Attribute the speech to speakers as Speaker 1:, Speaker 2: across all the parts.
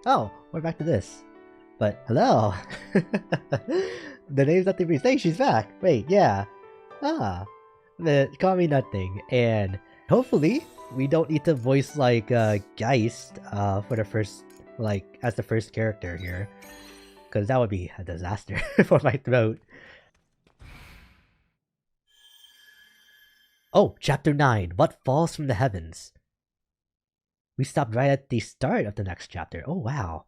Speaker 1: Oh, we're back to this. But hello. The name's NothingBrief. Hey, she's back. Wait, yeah. Ah. Call me Nothing, and hopefully we don't need to voice like Geist for the first, like, as the first character here, because that would be a disaster for my throat. Oh, chapter 9. What falls from the heavens? We stopped right at the start of the next chapter. Oh wow.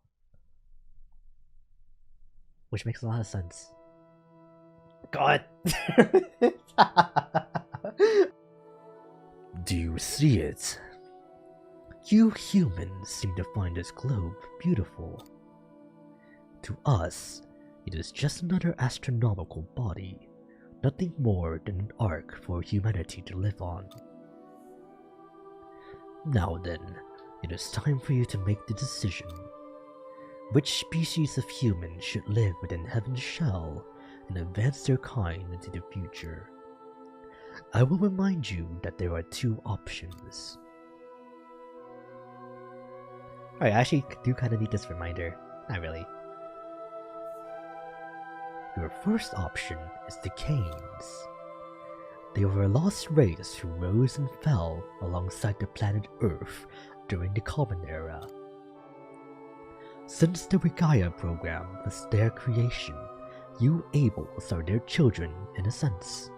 Speaker 1: Which makes a lot of sense. God. Do you see it? You humans seem to find this globe beautiful. To us, it is just another astronomical body, nothing more than an ark for humanity to live on. Now then, it is time for you to make the decision. Which species of human should live within Heaven's shell and advance their kind into the future? I will remind you that there are two options. Alright, I actually do kind of need this reminder. Not really. Your first option is the Canes. They were a lost race who rose and fell alongside the planet Earth during the Common Era. Since the Gaia program was their creation, you Ables are their children in a sense.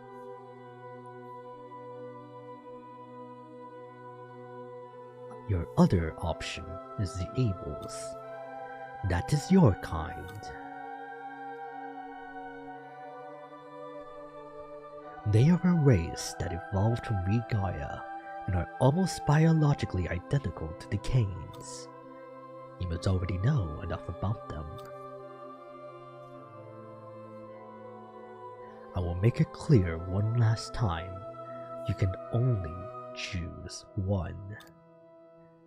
Speaker 1: Your other option is the Ables. That is your kind. They are a race that evolved from Gaia and are almost biologically identical to the Canes. You must already know enough about them. I will make it clear one last time. You can only choose one.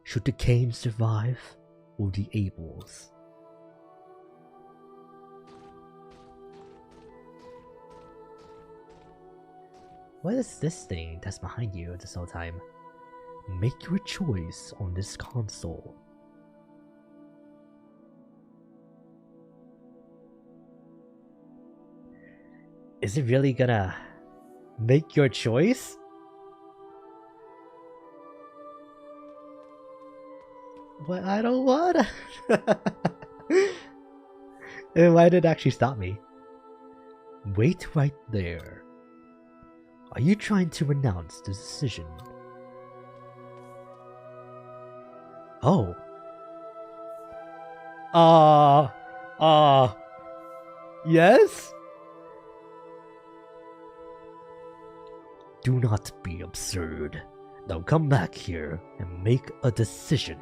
Speaker 1: Should the Canes survive, or the Ables? What is this thing that's behind you this whole time? Make your choice on this console. Is it really gonna make your choice? What? I don't wanna. And why did it actually stop me? Wait right there. Are you trying to announce the decision? Oh. Yes? Do not be absurd. Now come back here and make a decision.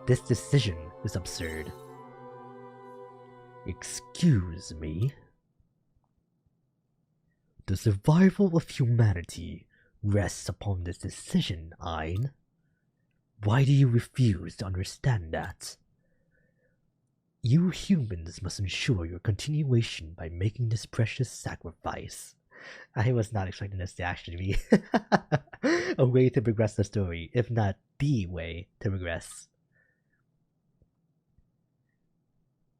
Speaker 1: This decision is absurd. Excuse me? The survival of humanity rests upon this decision, Ein. Why do you refuse to understand that? You humans must ensure your continuation by making this precious sacrifice. I was not expecting this to actually be a way to progress the story, if not the way to progress.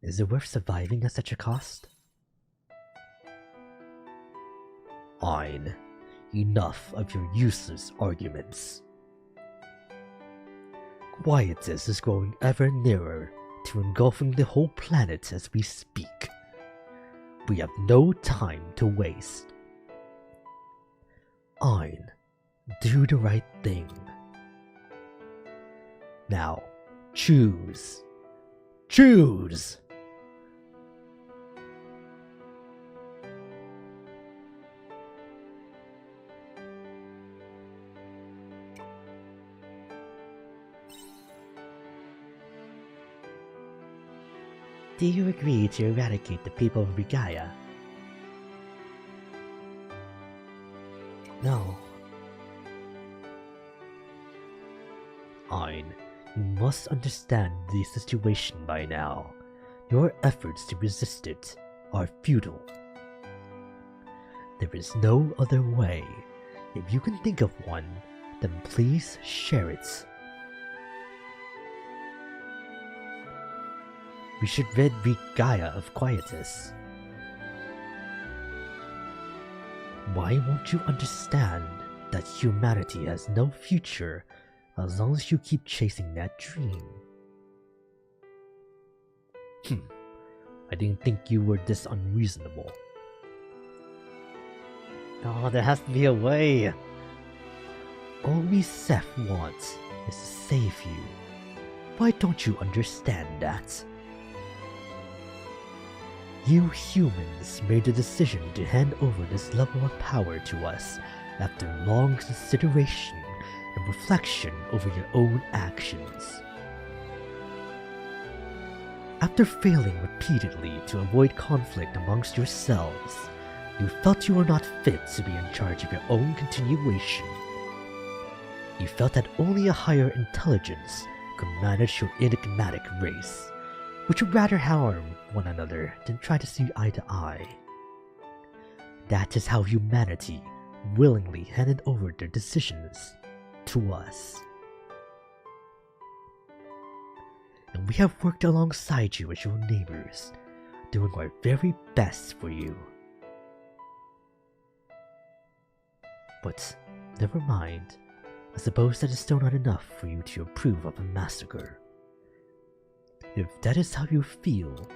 Speaker 1: Is it worth surviving at such a cost? Ein, enough of your useless arguments. Quietus is growing ever nearer to engulfing the whole planet as we speak. We have no time to waste. Ein, do the right thing. Now, choose. Choose! Do you agree to eradicate the people of Gaia? No. Ein, you must understand the situation by now. Your efforts to resist it are futile. There is no other way. If you can think of one, then please share it. We should rid Gaia of Quietus. Why won't you understand that humanity has no future as long as you keep chasing that dream? I didn't think you were this unreasonable. Oh, there has to be a way. All we Seth wants is to save you. Why don't you understand that? You humans made the decision to hand over this level of power to us after long consideration and reflection over your own actions. After failing repeatedly to avoid conflict amongst yourselves, you felt you were not fit to be in charge of your own continuation. You felt that only a higher intelligence could manage your enigmatic race, which would rather harm one another than try to see eye to eye. That is how humanity willingly handed over their decisions to us. And we have worked alongside you as your neighbors, doing our very best for you. But never mind, I suppose that is still not enough for you to approve of a massacre. If that is how you feel...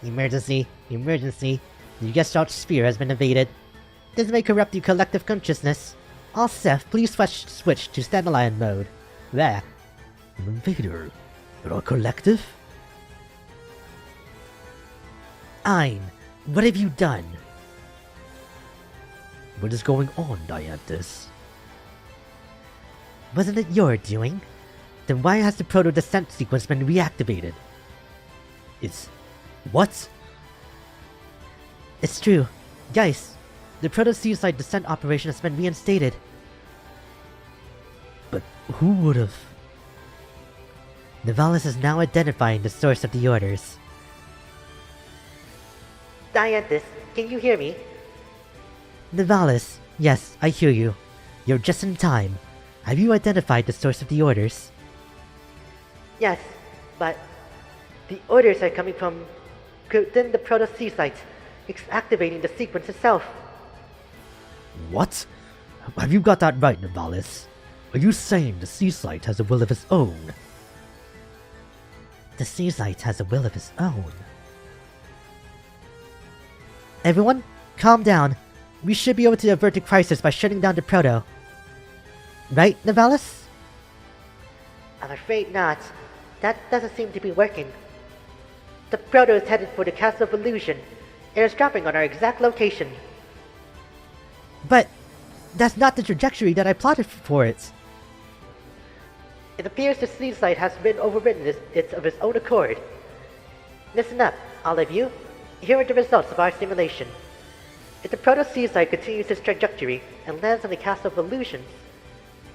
Speaker 2: Emergency! Emergency! The Gestalt sphere has been invaded. This may corrupt your collective consciousness. All Seth, please switch to standalone mode. There.
Speaker 1: An invader? You're all collective?
Speaker 2: Ein, what have you done?
Speaker 1: What is going on, Dianthus?
Speaker 2: Wasn't it your doing? Then why has the proto-descent sequence been reactivated?
Speaker 1: It's... what?
Speaker 2: It's true. Guys, the proto-suicide descent operation has been reinstated.
Speaker 1: But who would've...
Speaker 2: Nivalis is now identifying the source of the orders. Dianthus, can you hear me? Nivalis, yes, I hear you. You're just in time. Have you identified the source of the orders? Yes, but the orders are coming from within the proto-seasite, activating the sequence itself.
Speaker 1: What? Have you got that right, Nivalis? Are you saying the seasite has a will of its own?
Speaker 2: The seasite has a will of its own. Everyone, calm down. We should be able to avert the crisis by shutting down the proto. Right, Nivalis? I'm afraid not. That doesn't seem to be working. The proto is headed for the Castle of Illusion. It is dropping on our exact location. But that's not the trajectory that I plotted for it. It appears the seasite has been overridden of its own accord. Listen up, all of you. Here are the results of our simulation. If the proto-seasite continues its trajectory and lands on the Castle of Illusions,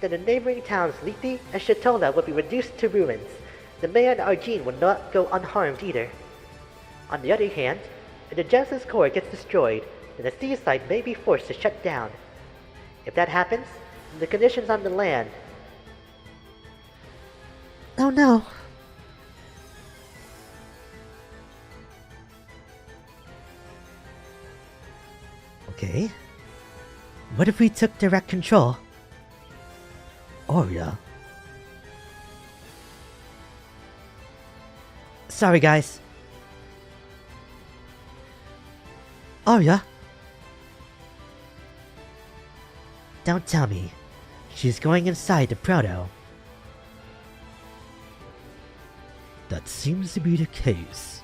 Speaker 2: then the neighboring towns Liti and Shitola will be reduced to ruins. The mayor and Argene will not go unharmed either. On the other hand, if the Genesis core gets destroyed, then the seasite may be forced to shut down. If that happens, then the conditions on the land... Oh no!
Speaker 1: Okay.
Speaker 2: What if we took direct control?
Speaker 1: Aria?
Speaker 2: Sorry, guys. Aria? Don't tell me. She's going inside the proto.
Speaker 1: That seems to be the case.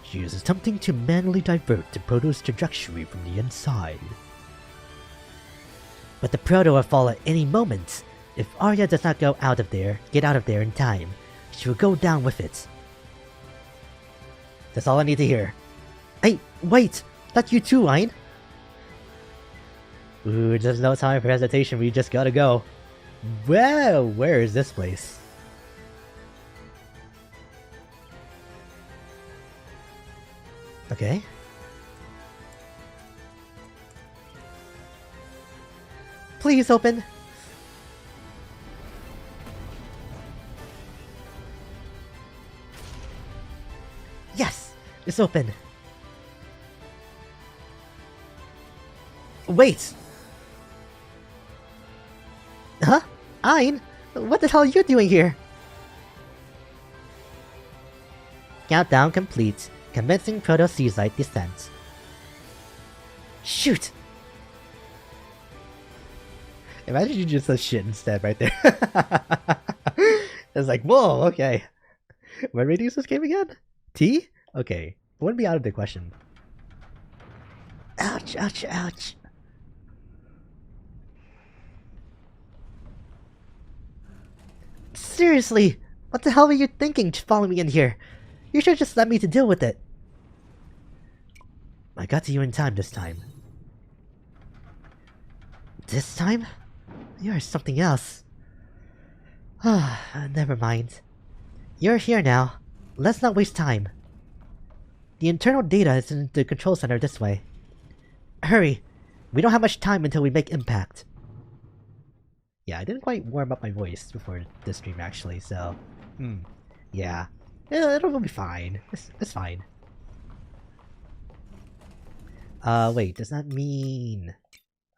Speaker 1: She is attempting to manually divert the proto's trajectory from the inside.
Speaker 2: But the proto will fall at any moment. If Aria does not get out of there in time, she will go down with it. That's all I need to hear. Hey, wait! Not you too, Ein!
Speaker 1: Ooh, there's no time for hesitation, we just gotta go. Well, where is this place?
Speaker 2: Okay. Please open! doors open. Wait! Huh? Ein? What the hell are you doing here? Countdown complete. Commencing Proto-Seaside descent. Shoot! Imagine you just said shit instead right there. It's like, whoa, okay. What rating is this game again? T? Okay. Wouldn't be out of the question. Ouch, ouch, ouch. Seriously, what the hell were you thinking to follow me in here? You should just let me to deal with it. I got to you in time this time. This time? You're something else. Never mind. You're here now. Let's not waste time. The internal data is in the control center this way. Hurry! We don't have much time until we make impact. Yeah, I didn't quite warm up my voice before this stream actually, so... Yeah. It'll be fine. It's fine. Wait, does that mean...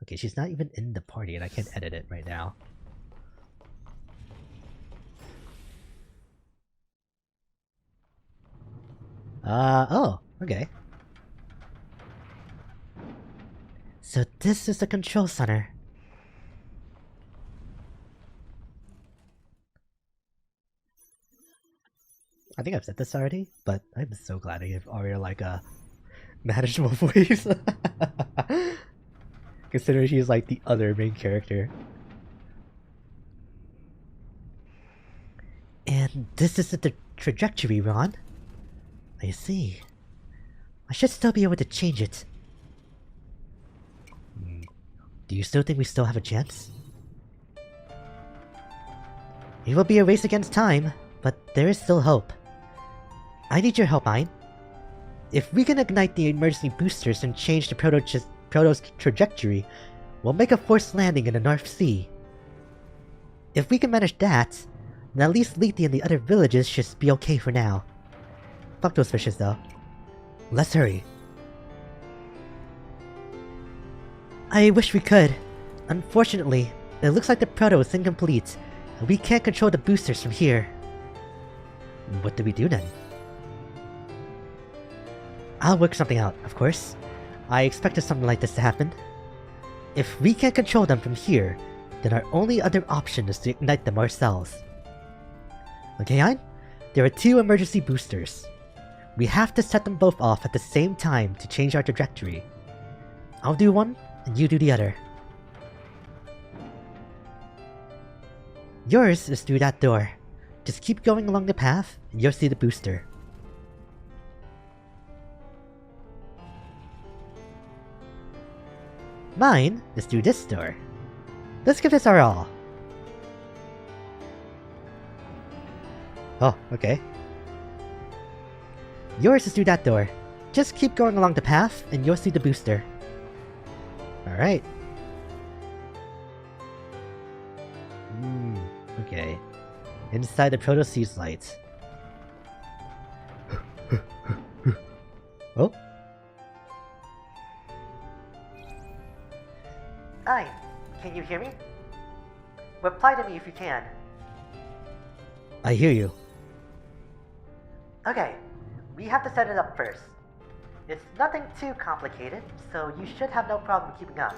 Speaker 2: Okay, she's not even in the party and I can't edit it right now. Oh, okay. So this is the control center. I think I've said this already, but I'm so glad I gave Aria like a manageable voice. Considering she's like the other main character. And this is the trajectory, Ron. I see. I should still be able to change it. Do you still think we still have a chance? It will be a race against time, but there is still hope. I need your help, Ein. If we can ignite the emergency boosters and change the Proto's trajectory, we'll make a forced landing in the North Sea. If we can manage that, then at least Lethe and the other villages should be okay for now. Fuck those fishes though. Let's hurry. I wish we could. Unfortunately, it looks like the Proto is incomplete, and we can't control the boosters from here. What do we do then? I'll work something out, of course. I expected something like this to happen. If we can't control them from here, then our only other option is to ignite them ourselves. Okay, Ein? There are 2 emergency boosters. We have to set them both off at the same time to change our trajectory. I'll do one, and you do the other. Yours is through that door. Just keep going along the path, and you'll see the booster. Mine is through this door. Let's give this our all. Oh, okay. Yours is through that door. Just keep going along the path, and you'll see the booster. Alright. Okay. Inside the Proto-Seas light. Oh? Hi, can you hear me? Reply to me if you can. I hear you. Okay, we have to set it up first. It's nothing too complicated, so you should have no problem keeping up.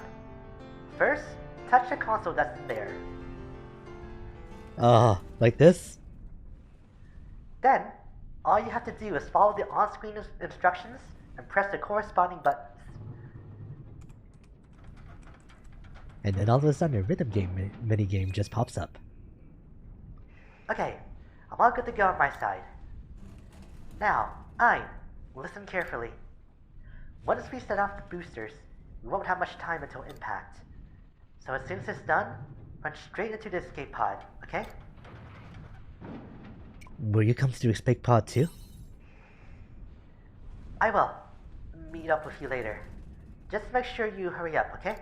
Speaker 2: First, touch the console that's there. Like this? Then, all you have to do is follow the on-screen instructions and press the corresponding buttons. And then all of a sudden a rhythm game minigame just pops up. Okay, I'm all good to go on my side. Now, Ein, listen carefully. Once we set off the boosters, we won't have much time until impact. So as soon as it's done, run straight into the escape pod, okay? Will you come to the escape pod too? I will. Meet up with you later. Just make sure you hurry up, okay?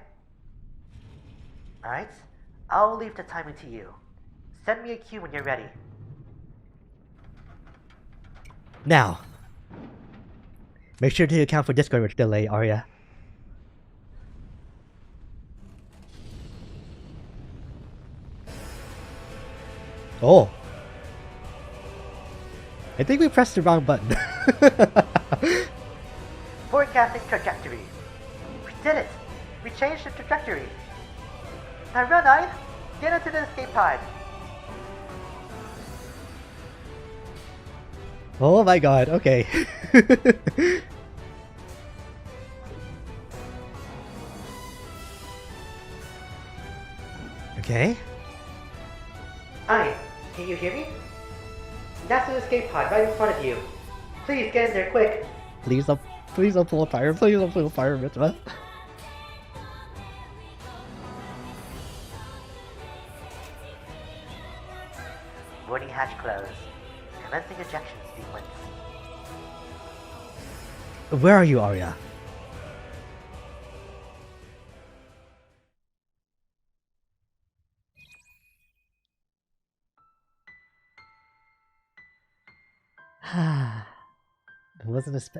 Speaker 2: Alright? I'll leave the timing to you. Send me a cue when you're ready. Now. Make sure to account for Discord delay, Aria. Oh. I think we pressed the wrong button.
Speaker 1: Forecasting trajectory. We did it! We changed the trajectory! Now run, Ein! Get into the escape pod!
Speaker 2: Oh my god, okay. Okay.
Speaker 1: Ein, can you hear me? That's the escape pod right in front of you. Please get in there quick.
Speaker 2: Please don't pull a fire. Please don't pull a fire, Mitzvah.
Speaker 1: Boarding hatch closed. Commencing ejection sequence.
Speaker 2: Where are you, Aria?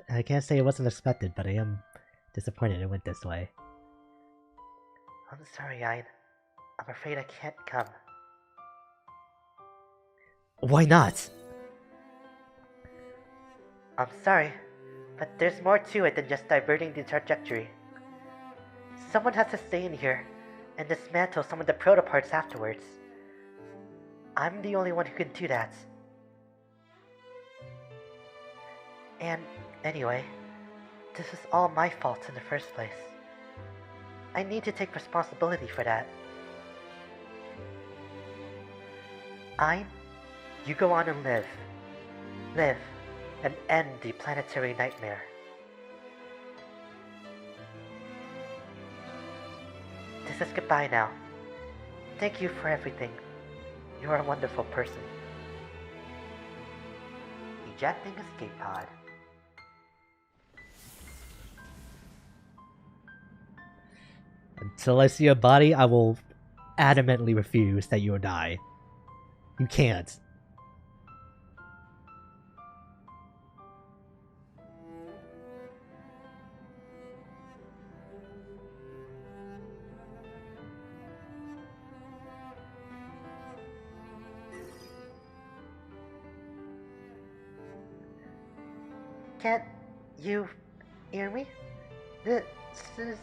Speaker 2: I can't say it wasn't expected, but I am disappointed it went this way.
Speaker 1: I'm sorry, Ein. I'm afraid I can't come.
Speaker 2: Why not?
Speaker 1: I'm sorry, but there's more to it than just diverting the trajectory. Someone has to stay in here and dismantle some of the protoparts afterwards. I'm the only one who can do that. And anyway, this was all my fault in the first place. I need to take responsibility for that. Ein, you go on and live. Live, and end the planetary nightmare. This is goodbye now. Thank you for everything. You are a wonderful person. Ejecting escape pod.
Speaker 2: Until I see a body, I will adamantly refuse that you will die. You can't.
Speaker 1: Can't you hear me? This is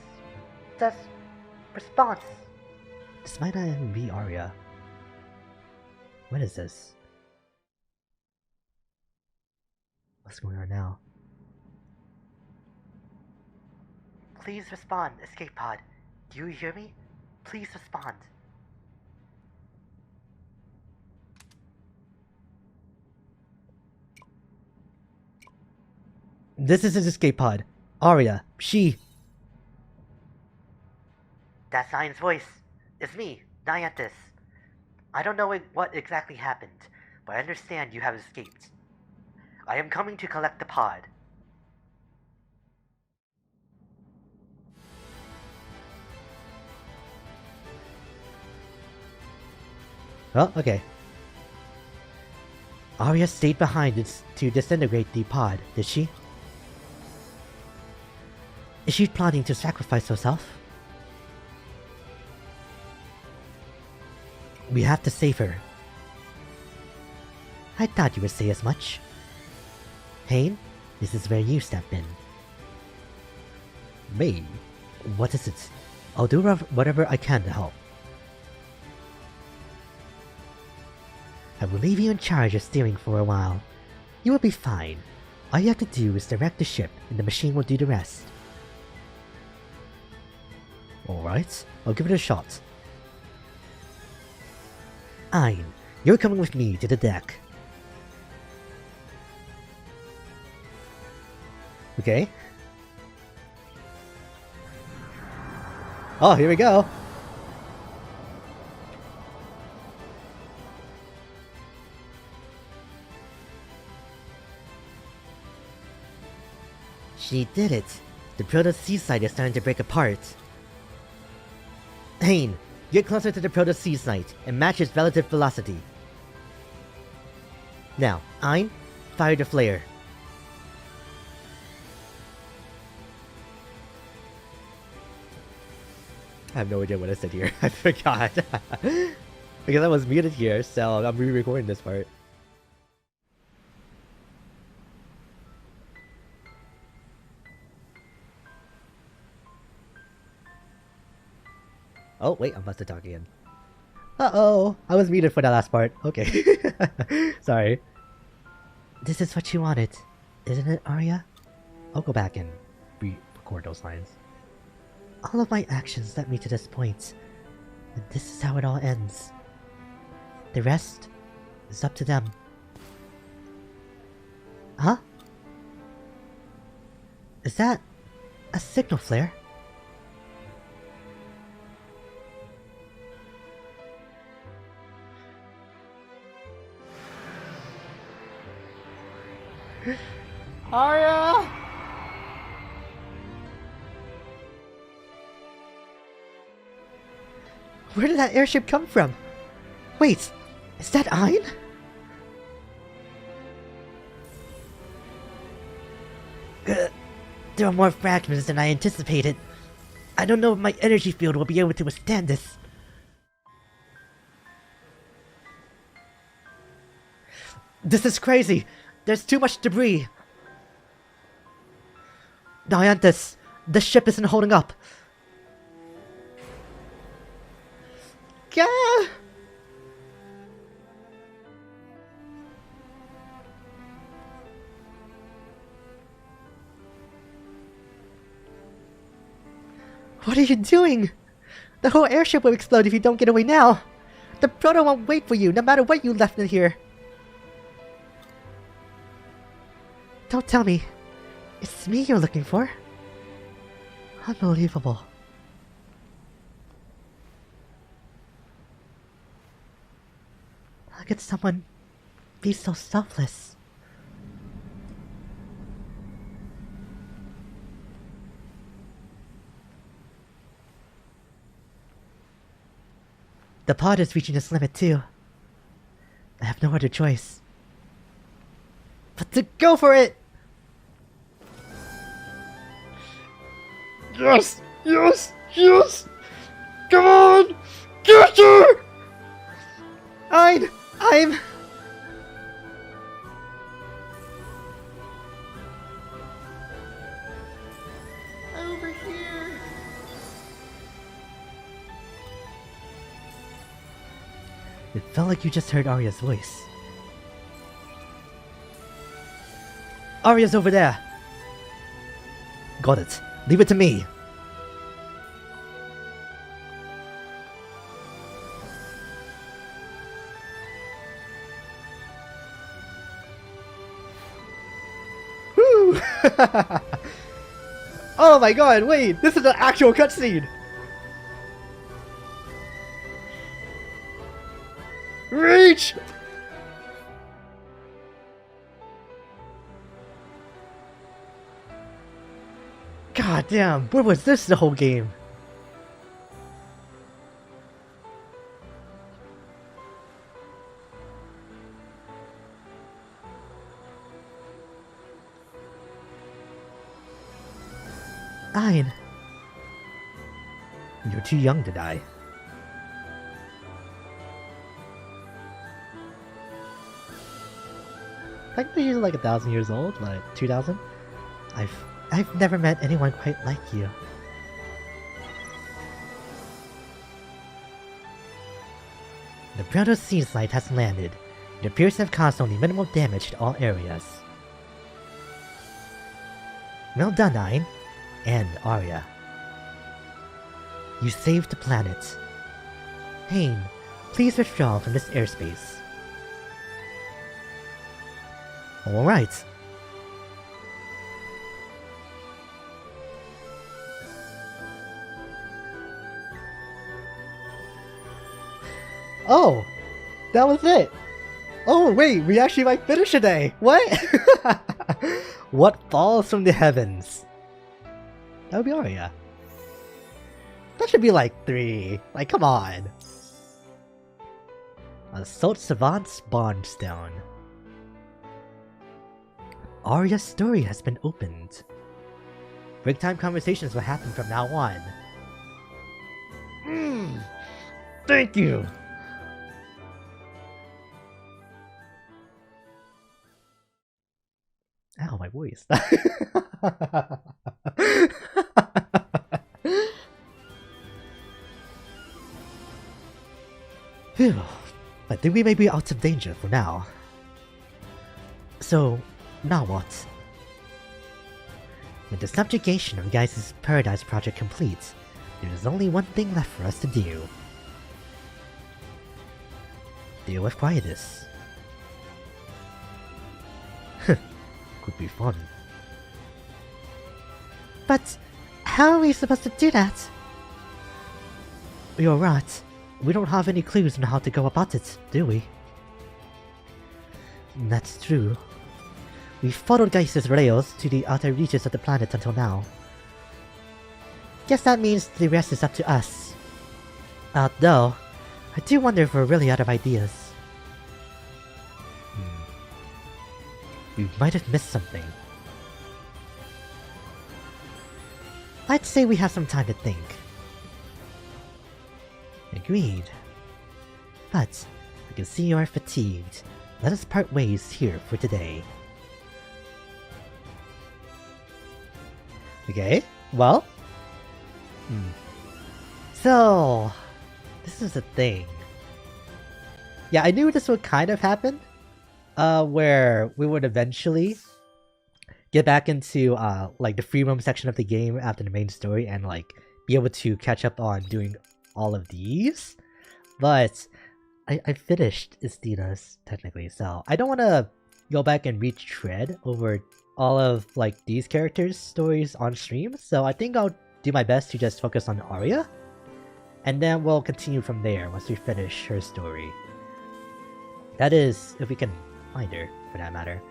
Speaker 1: just response.
Speaker 2: This might not even be Aria. What is this? What's going on now?
Speaker 1: Please respond, escape pod. Do you hear me? Please respond.
Speaker 2: This is his escape pod. Aria, she.
Speaker 1: That's Ein's voice. It's me, Nianthus. I don't know what exactly happened, but I understand you have escaped. I am coming to collect the pod.
Speaker 2: Oh, okay. Aria stayed behind to disintegrate the pod, did she? Is she planning to sacrifice herself? We have to save her. I thought you would say as much. Hayne, this is where you step in. Me? What is it? I'll do whatever I can to help. I will leave you in charge of steering for a while. You will be fine. All you have to do is direct the ship, and the machine will do the rest. Alright, I'll give it a shot. Ein, you're coming with me to the deck. Okay. Oh, here we go. She did it. The Proto Seaside is starting to break apart. Hayne, get closer to the Proto Seaside and match its relative velocity. Now, Ein, fire the flare.
Speaker 1: I have no idea what I said here. I forgot. Because I was muted here, so I'm re-recording this part. Oh, wait, I'm about to talk again. Uh-oh, I was muted for that last part. Okay. Sorry.
Speaker 2: This is what you wanted, isn't it, Aria?
Speaker 1: I'll go back and re-record those lines.
Speaker 2: All of my actions led me to this point, and this is how it all ends. The rest is up to them. Huh? Is that a signal flare?
Speaker 1: Aria!
Speaker 2: Where did that airship come from? Wait, is that Ein? There are more fragments than I anticipated. I don't know if my energy field will be able to withstand this. This is crazy! There's too much debris! Dianthus, the ship isn't holding up. Gah! What are you doing? The whole airship will explode if you don't get away now. The proto won't wait for you, no matter what you left in here. Don't tell me. It's me you're looking for. Unbelievable. How could someone be so selfless? The pod is reaching its limit too. I have no other choice but to go for it!
Speaker 1: Yes! Yes! Yes! Come on! Get her!
Speaker 2: I'm... over here. It felt like you just heard Aria's voice. Aria's over there.
Speaker 1: Got it. Leave it to me.
Speaker 2: Woo! Oh my god, wait! This is an actual cutscene!
Speaker 1: Reach!
Speaker 2: God damn, where was this the whole game? Ein.
Speaker 1: You're too young to die.
Speaker 2: Technically you're like 1,000 years old, like 2,000. I've never met anyone quite like you. The Proto Sea Slide has landed. It appears to have caused only minimal damage to all areas. Well done, Ein. And Aria. You saved the planet. Hain, please withdraw from this airspace. Alright. Oh! That was it! Oh wait, we actually might finish today! What?
Speaker 1: What falls from the heavens?
Speaker 2: That would be Aria. That should be like 3. Like, come on!
Speaker 1: Assault Savant's Bondstone.
Speaker 2: Aria's story has been opened. Break time conversations will happen from now on.
Speaker 1: Thank you! Ow, my voice. Phew. I think we may be out of danger for now. So, now what? With the subjugation of Geis's Paradise project complete, there is only one thing left for us to do. Deal with Quietus. Could be fun.
Speaker 2: But how are we supposed to do that?
Speaker 1: You're right. We don't have any clues on how to go about it, do we? That's true. We followed Geis's rails to the outer reaches of the planet until now.
Speaker 2: Guess that means the rest is up to us.
Speaker 1: Though, I do wonder if we're really out of ideas. We might have missed something.
Speaker 2: I'd say we have some time to think.
Speaker 1: Agreed. But, I can see you are fatigued. Let us part ways here for today. Okay, well... So... This is a thing. Yeah, I knew this would kind of happen. Where we would eventually get back into, like, the free roam section of the game after the main story and, like, be able to catch up on doing all of these. But I finished Istina's, technically, so I don't want to go back and retread over all of, like, these characters' stories on stream, so I think I'll do my best to just focus on Aria, and then we'll continue from there once we finish her story. That is, if we can find her, for that matter.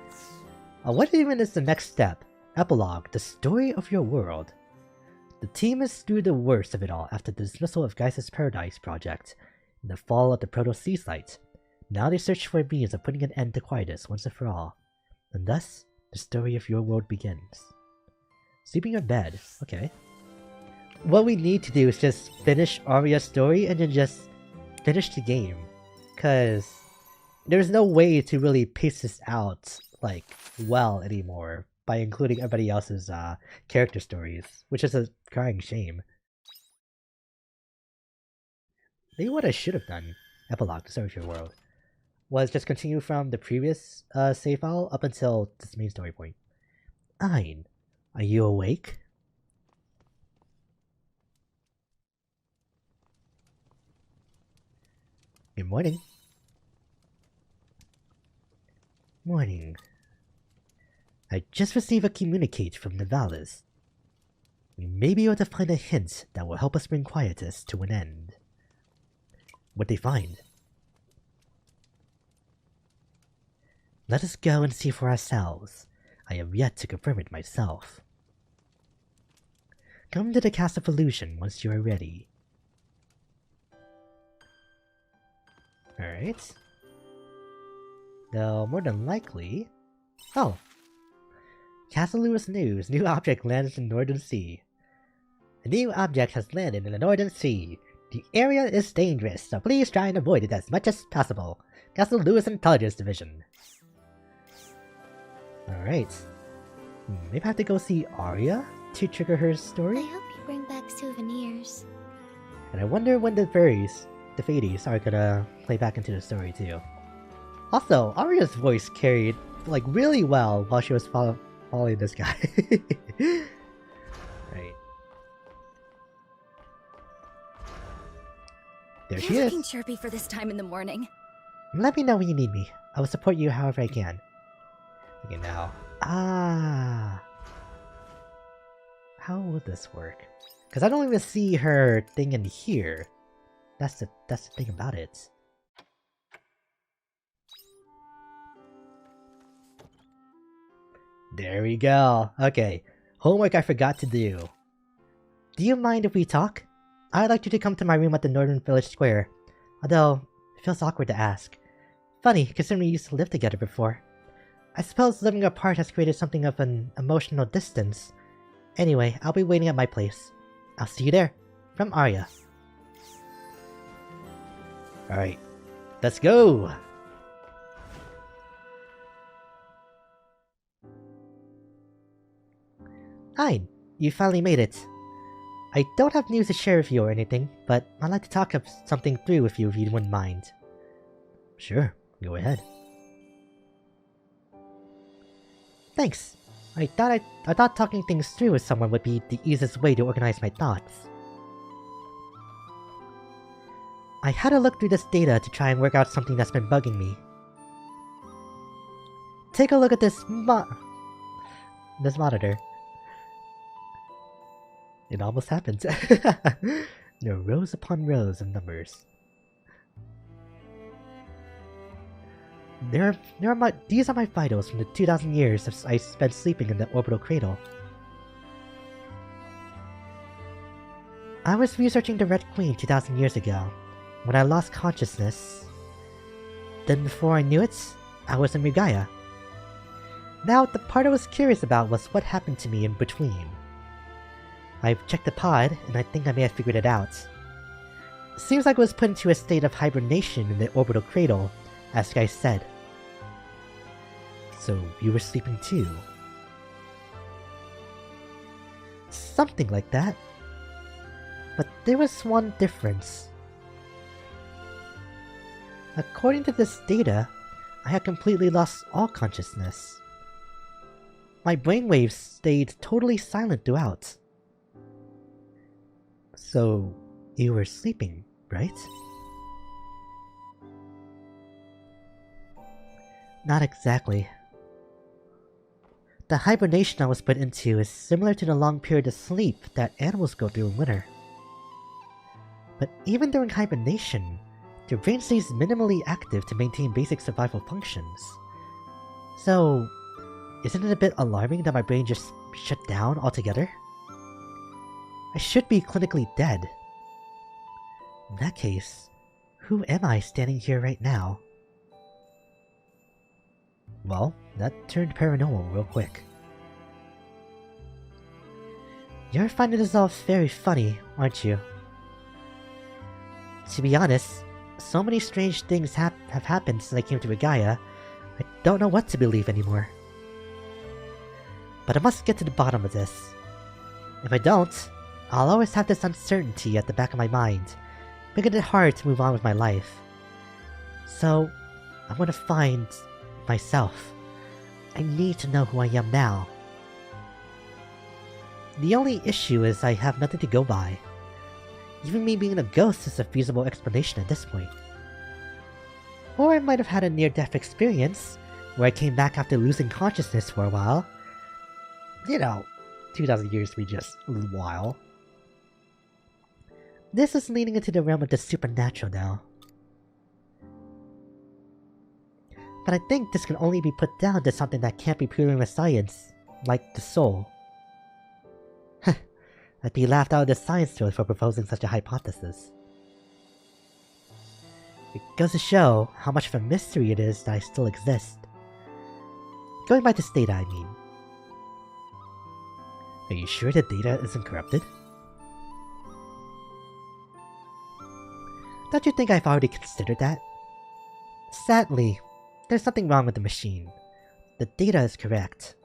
Speaker 1: What even is the next step? Epilogue, the story of your world. The team is through the worst of it all after the dismissal of Geis's Paradise project and the fall of the Proto-Sea site. Now they search for a means of putting an end to Quietus once and for all. And thus, the story of your world begins. Sleeping in bed, okay. What we need to do is just finish Aria's story and then just finish the game. Cause there's no way to really pace this out, like, well anymore by including everybody else's character stories, which is a crying shame. Maybe what I should have done, Epilogue, the story of your world, was just continue from the previous save file up until this main story point. Ein, are you awake? Good morning. Morning. I just received a communicate from Nivalis. We may be able to find a hint that will help us bring Quietus to an end. What'd they find? Let us go and see for ourselves. I have yet to confirm it myself. Come to the Cast of Illusion once you are ready. Alright. Though, more than likely... Oh! Castle Lewis News. New object lands in Northern Sea. A new object has landed in the Northern Sea. The area is dangerous, so please try and avoid it as much as possible. Castle Lewis Intelligence Division. Alright. Maybe I have to go see Aria to trigger her story?
Speaker 3: I hope you bring back souvenirs.
Speaker 1: And I wonder when the fairies, the Fades, are gonna play back into the story too. Also, Aria's voice carried, like, really well while she was following this guy. Right. There she
Speaker 3: You're
Speaker 1: is.
Speaker 3: looking chirpy for this time in the morning.
Speaker 1: Let me know when you need me. I will support you however I can. Okay, now. Ah. How will this work? Because I don't even see her thing in here. That's the thing about it. There we go. Okay. Homework I forgot to do. Do you mind if we talk? I'd like you to come to my room at the Northern Village Square. Although, it feels awkward to ask. Funny, considering we used to live together before. I suppose living apart has created something of an emotional distance. Anyway, I'll be waiting at my place. I'll see you there. From Aria. Alright, let's go!
Speaker 2: Hi, you finally made it. I don't have news to share with you or anything, but I'd like to talk something through with you if you wouldn't mind.
Speaker 1: Sure, go ahead.
Speaker 2: Thanks. I thought talking things through with someone would be the easiest way to organize my thoughts. I had to look through this data to try and work out something that's been bugging me. Take a look at this monitor.
Speaker 1: It almost happened. There are rows upon rows of numbers.
Speaker 2: These are my vitals from the 2,000 years I spent sleeping in the orbital cradle. I was researching the Red Queen 2,000 years ago, when I lost consciousness. Then before I knew it, I was in Rigaya. Now, the part I was curious about was what happened to me in between. I've checked the pod, and I think I may have figured it out. Seems like I was put into a state of hibernation in the orbital cradle, as Guy said.
Speaker 1: So, you were sleeping too?
Speaker 2: Something like that. But there was one difference. According to this data, I had completely lost all consciousness. My brainwaves stayed totally silent throughout.
Speaker 1: So, you were sleeping, right?
Speaker 2: Not exactly. The hibernation I was put into is similar to the long period of sleep that animals go through in winter. But even during hibernation, their brain stays minimally active to maintain basic survival functions. So, isn't it a bit alarming that my brain just shut down altogether? I should be clinically dead. In that case, who am I standing here right now?
Speaker 1: Well, that turned paranormal real quick.
Speaker 2: You're finding this all very funny, aren't you? To be honest, so many strange things have happened since I came to Rigaya, I don't know what to believe anymore. But I must get to the bottom of this. If I don't, I'll always have this uncertainty at the back of my mind, making it hard to move on with my life. So, I'm gonna find myself. I need to know who I am now. The only issue is I have nothing to go by. Even me being a ghost is a feasible explanation at this point. Or I might have had a near-death experience, where I came back after losing consciousness for a while.
Speaker 1: 2,000 years to be just a little while.
Speaker 2: This is leaning into the realm of the supernatural now. But I think this can only be put down to something that can't be proven with science, like the soul. I'd be laughed out of the science field for proposing such a hypothesis. It goes to show how much of a mystery it is that I still exist. Going by this data, I mean.
Speaker 1: Are you sure the data isn't corrupted?
Speaker 2: Don't you think I've already considered that? Sadly, there's something wrong with the machine. The data is correct.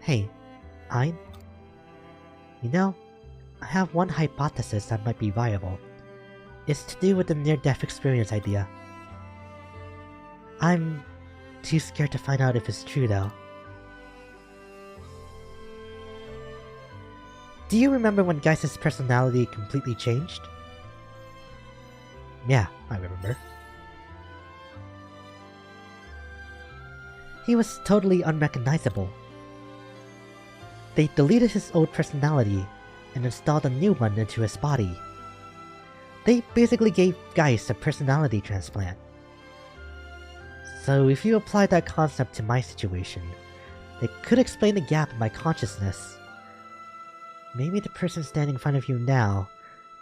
Speaker 2: Hey, Ein? You know, I have one hypothesis that might be viable. It's to do with the near-death experience idea. I'm too scared to find out if it's true though. Do you remember when Geist's personality completely changed?
Speaker 1: Yeah, I remember.
Speaker 2: He was totally unrecognizable. They deleted his old personality and installed a new one into his body. They basically gave Geist a personality transplant. So if you apply that concept to my situation, it could explain the gap in my consciousness. Maybe the person standing in front of you now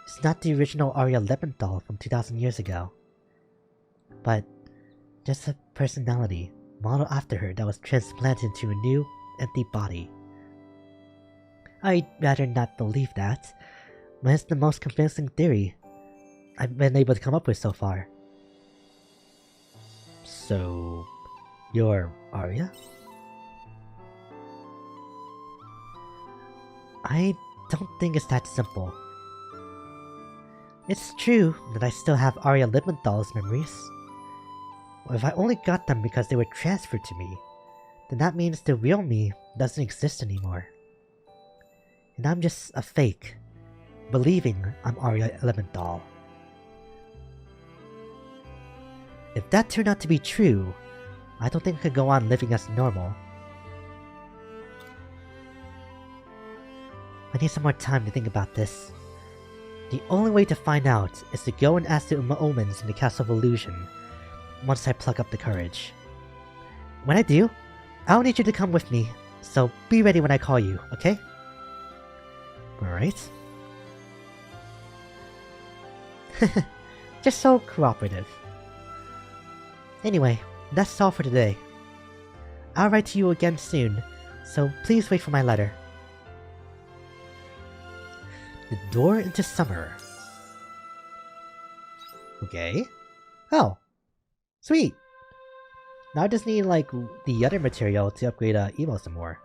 Speaker 2: is not the original Aria Lebenthal from 2,000 years ago, but just a personality modeled after her that was transplanted into a new, empty body. I'd rather not believe that, but it's the most convincing theory. I've been able to come up with so far.
Speaker 1: So, you're Aria?
Speaker 2: I don't think it's that simple. It's true that I still have Aria Limenthal's memories. But if I only got them because they were transferred to me, then that means the real me doesn't exist anymore. And I'm just a fake, believing I'm Aria Limenthal. If that turned out to be true, I don't think I could go on living as normal. I need some more time to think about this. The only way to find out is to go and ask the omens in the Castle of Illusion once I pluck up the courage. When I do, I'll need you to come with me, so be ready when I call you, okay?
Speaker 1: Alright.
Speaker 2: Just so cooperative. Anyway, that's all for today. I'll write to you again soon, so please wait for my letter.
Speaker 1: The door into summer.
Speaker 2: Okay. Oh. Sweet! Now I just need, like, the other material to upgrade Emo some more.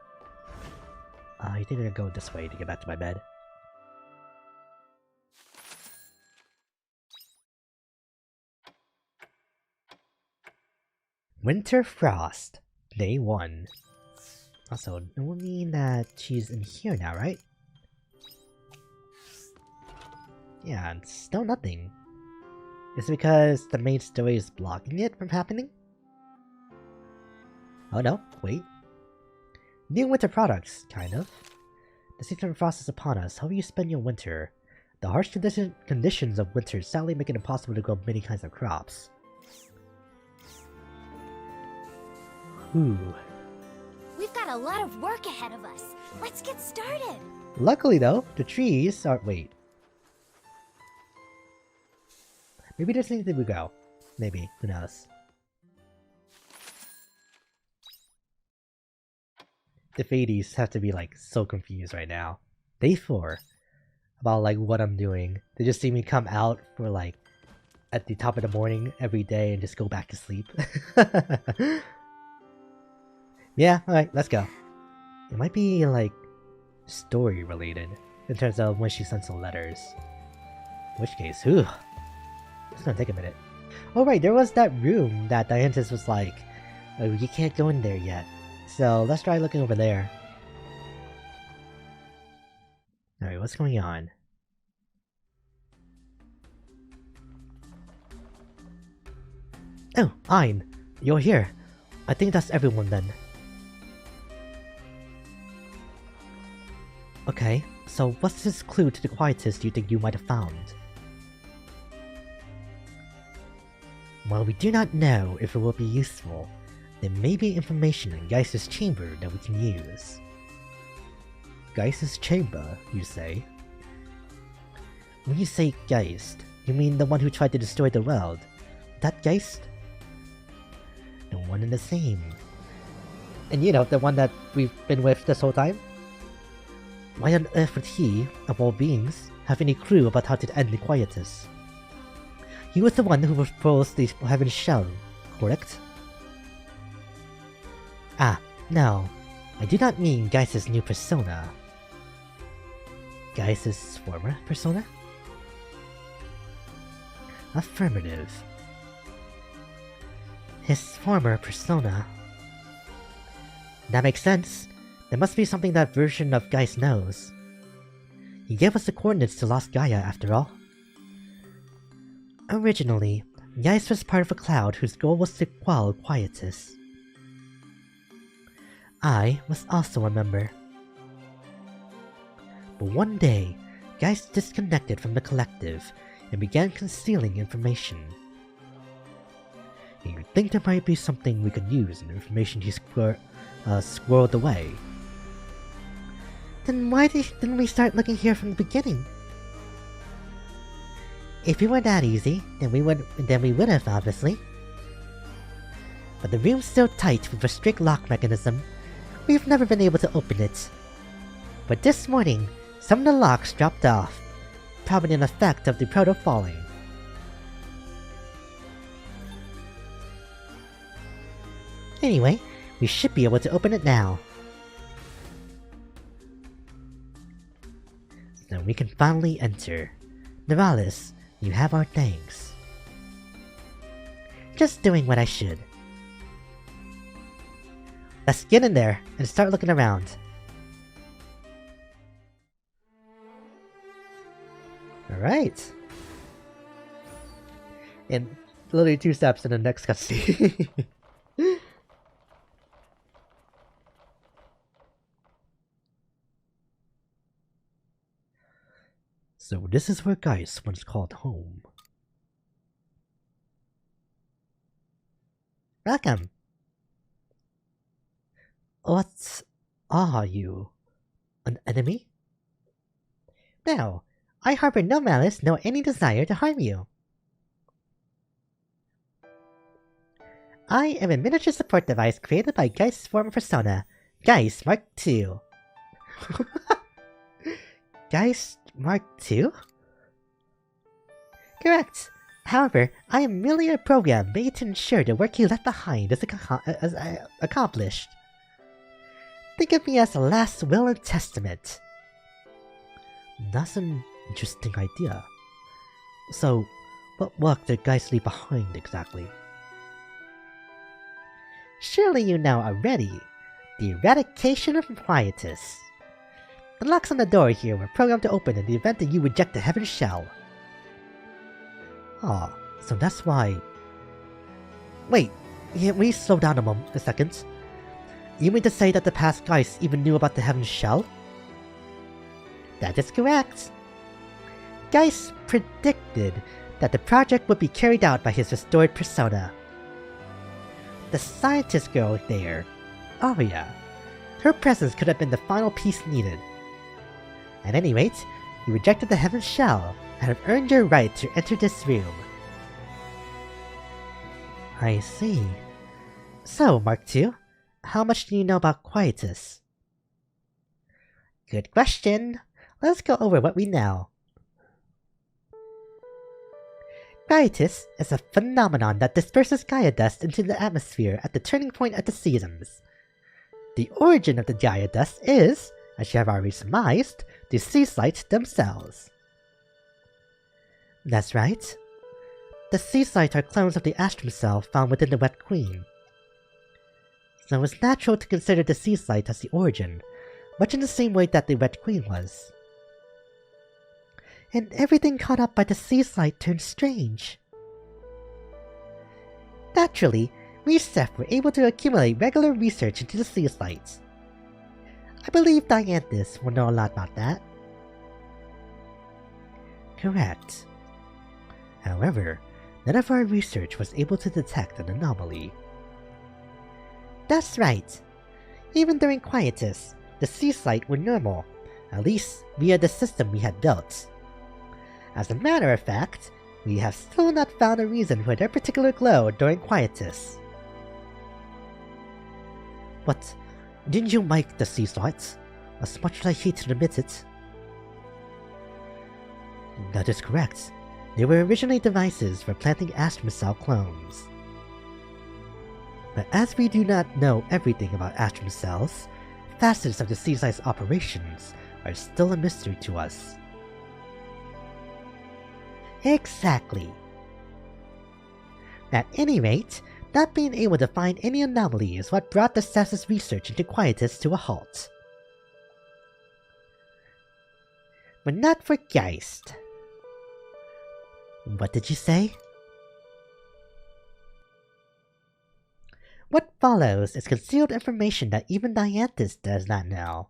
Speaker 1: I think I'm gonna go this way to get back to my bed. Winter Frost, Day 1. Also, it will mean that she's in here now, right? Yeah, it's still nothing. Is it because the main story is blocking it from happening? Oh no, wait. New winter products, kind of. The season of frost is upon us. How will you spend your winter? The harsh conditions of winter sadly make it impossible to grow many kinds of crops. Ooh.
Speaker 3: We've got a lot of work ahead of us. Let's get started.
Speaker 1: Luckily though, the trees are... wait. Maybe there's anything we go. Maybe, who knows. The Fades have to be like so confused right now. Day 4. About like what I'm doing. They just see me come out for like at the top of the morning every day and just go back to sleep. Yeah, alright, let's go. It might be like story related in terms of when she sends the letters. In which case, whew. It's gonna take a minute. Oh right, there was that room that Diantis was like, oh, you can't go in there yet. So let's try looking over there. Alright, what's going on? Oh, Ein, you're here. I think that's everyone then. Okay, so what's this clue to the Quietus you think you might have found? While we do not know if it will be useful, there may be information in Geist's chamber that we can use. Geist's chamber, you say? When you say Geist, you mean the one who tried to destroy the world? That Geist? The one and the same. And you know, the one that we've been with this whole time? Why on earth would he, of all beings, have any clue about how to end the Quietus? He was the one who proposed the Heaven's Shell, correct? Ah, no. I do not mean Geist's new persona. Geist's former persona? Affirmative. His former persona. That makes sense. There must be something that version of Geist knows. He gave us the coordinates to Lost Gaia, after all. Originally, Geist was part of a cloud whose goal was to quell Quietus. I was also a member. But one day, Geist disconnected from the collective and began concealing information. And you'd think there might be something we could use in the information he squirreled away. Then why didn't we start looking here from the beginning? If it were that easy, then we would have, obviously. But the room's so tight with a strict lock mechanism, we've never been able to open it. But this morning, some of the locks dropped off, probably an effect of the proto falling.
Speaker 2: Anyway, we should be able to open it now. So we can finally enter. Nivalis, you have our thanks. Just doing what I should. Let's get in there and start looking around. Alright. And literally 2 steps in the next cutscene. So this is where Geist once called home. Welcome. What are you? An enemy? No, I harbor no malice nor any desire to harm you. I am a miniature support device created by Geist's former persona, Geist Mark II. Geist Mark II? Correct. However, I am merely a program made to ensure the work you left behind is accomplished. Think of me as a last will and testament. That's an interesting idea. So, what work did Geist leave behind exactly? Surely you know already. The eradication of Quietus. The locks on the door here were programmed to open in the event that you reject the Heaven Shell. Ah, so that's why... Wait, can we slow down a second? You mean to say that the past Geist even knew about the Heaven Shell? That is correct. Geist predicted that the project would be carried out by his restored persona. The scientist girl there, Aria. Her presence could have been the final piece needed. At any rate, you rejected the Heaven Shell and have earned your right to enter this room. I see. So, Mark II, how much do you know about Quietus? Good question. Let's go over what we know. Quietus is a phenomenon that disperses Gaia dust into the atmosphere at the turning point of the seasons. The origin of the Gaia dust is, as you have already surmised, the sea slights themselves. That's right. The sea slights are clones of the Astrum Cell found within the Wet Queen. So it's natural to consider the sea slight as the origin, much in the same way that the Wet Queen was. And everything caught up by the sea slight turned strange. Naturally, we Ceph were able to accumulate regular research into the sea slights. I believe Dianthus will know a lot about that. Correct. However, none of our research was able to detect an anomaly. That's right. Even during Quietus, the sea slight were normal, at least via the system we had built. As a matter of fact, we have still not found a reason for their particular glow during Quietus. But didn't you make the sea slights, as much as I hate to admit it? That is correct. They were originally devices for planting Astrum Cell clones. But as we do not know everything about Astrum Cells, facets of the sea slight's operations are still a mystery to us. Exactly. At any rate, not being able to find any anomaly is what brought the Ceph's research into Quietus to a halt. But not for Geist. What did you say? What follows is concealed information that even Dianthus does not know.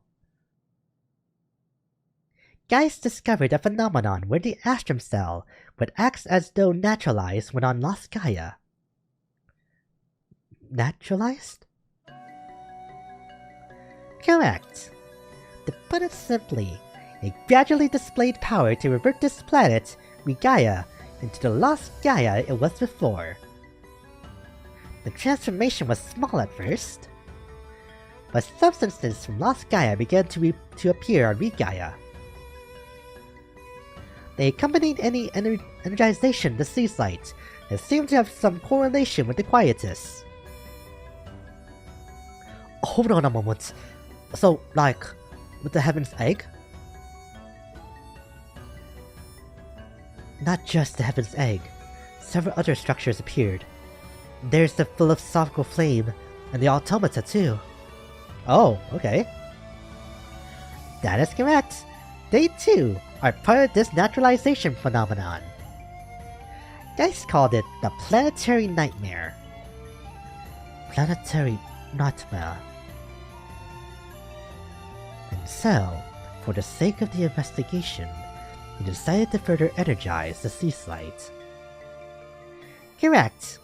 Speaker 2: Geist discovered a phenomenon where the Astrum Cell would act as though naturalized when on Lost Gaia. Naturalized? Correct. To put it simply, it gradually displayed power to revert this planet, Gaia, into the Lost Gaia it was before. The transformation was small at first, but substances from Lost Gaia began to appear on Gaia. They accompanied any energization of the sea slight and seemed to have some correlation with the Quietus. hold on a moment. So, like, with the Heaven's Egg? Not just the Heaven's Egg. Several other structures appeared. There's the philosophical flame, and the automata too. Oh, okay. That is correct. They too are part of this naturalization phenomenon. Geist called it the planetary nightmare. Planetary nightmare. And so, for the sake of the investigation, he decided to further energize the sea slide. Correct.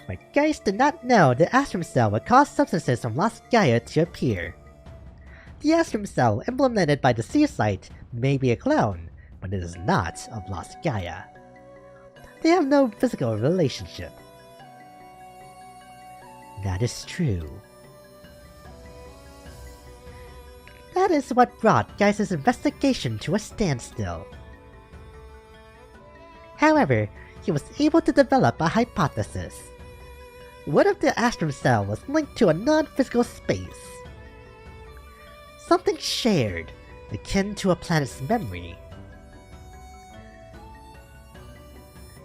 Speaker 2: But Geist did not know the Astrum Cell would cause substances from Lost Gaia to appear. The Astrum Cell implemented by the sea slide may be a clone, but it is not of Lost Gaia. They have no physical relationship. That is true. That is what brought Geist's investigation to a standstill. However, he was able to develop a hypothesis. What if the Astrum Cell was linked to a non-physical space? Something shared, akin to a planet's memory.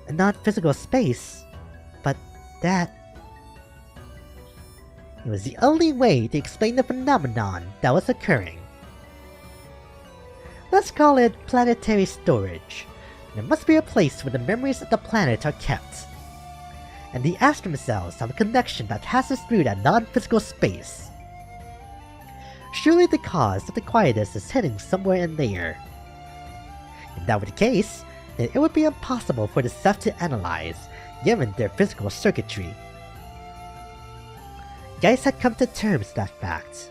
Speaker 2: A non-physical space, but that... It was the only way to explain the phenomenon that was occurring. Let's call it planetary storage. There must be a place where the memories of the planet are kept. And the Astrum Cells have a connection that passes through that non-physical space. Surely the cause of the Quietus is hidden somewhere in there. If that were the case, then it would be impossible for the Ceph to analyze, given their physical circuitry. Geist had come to terms with that fact.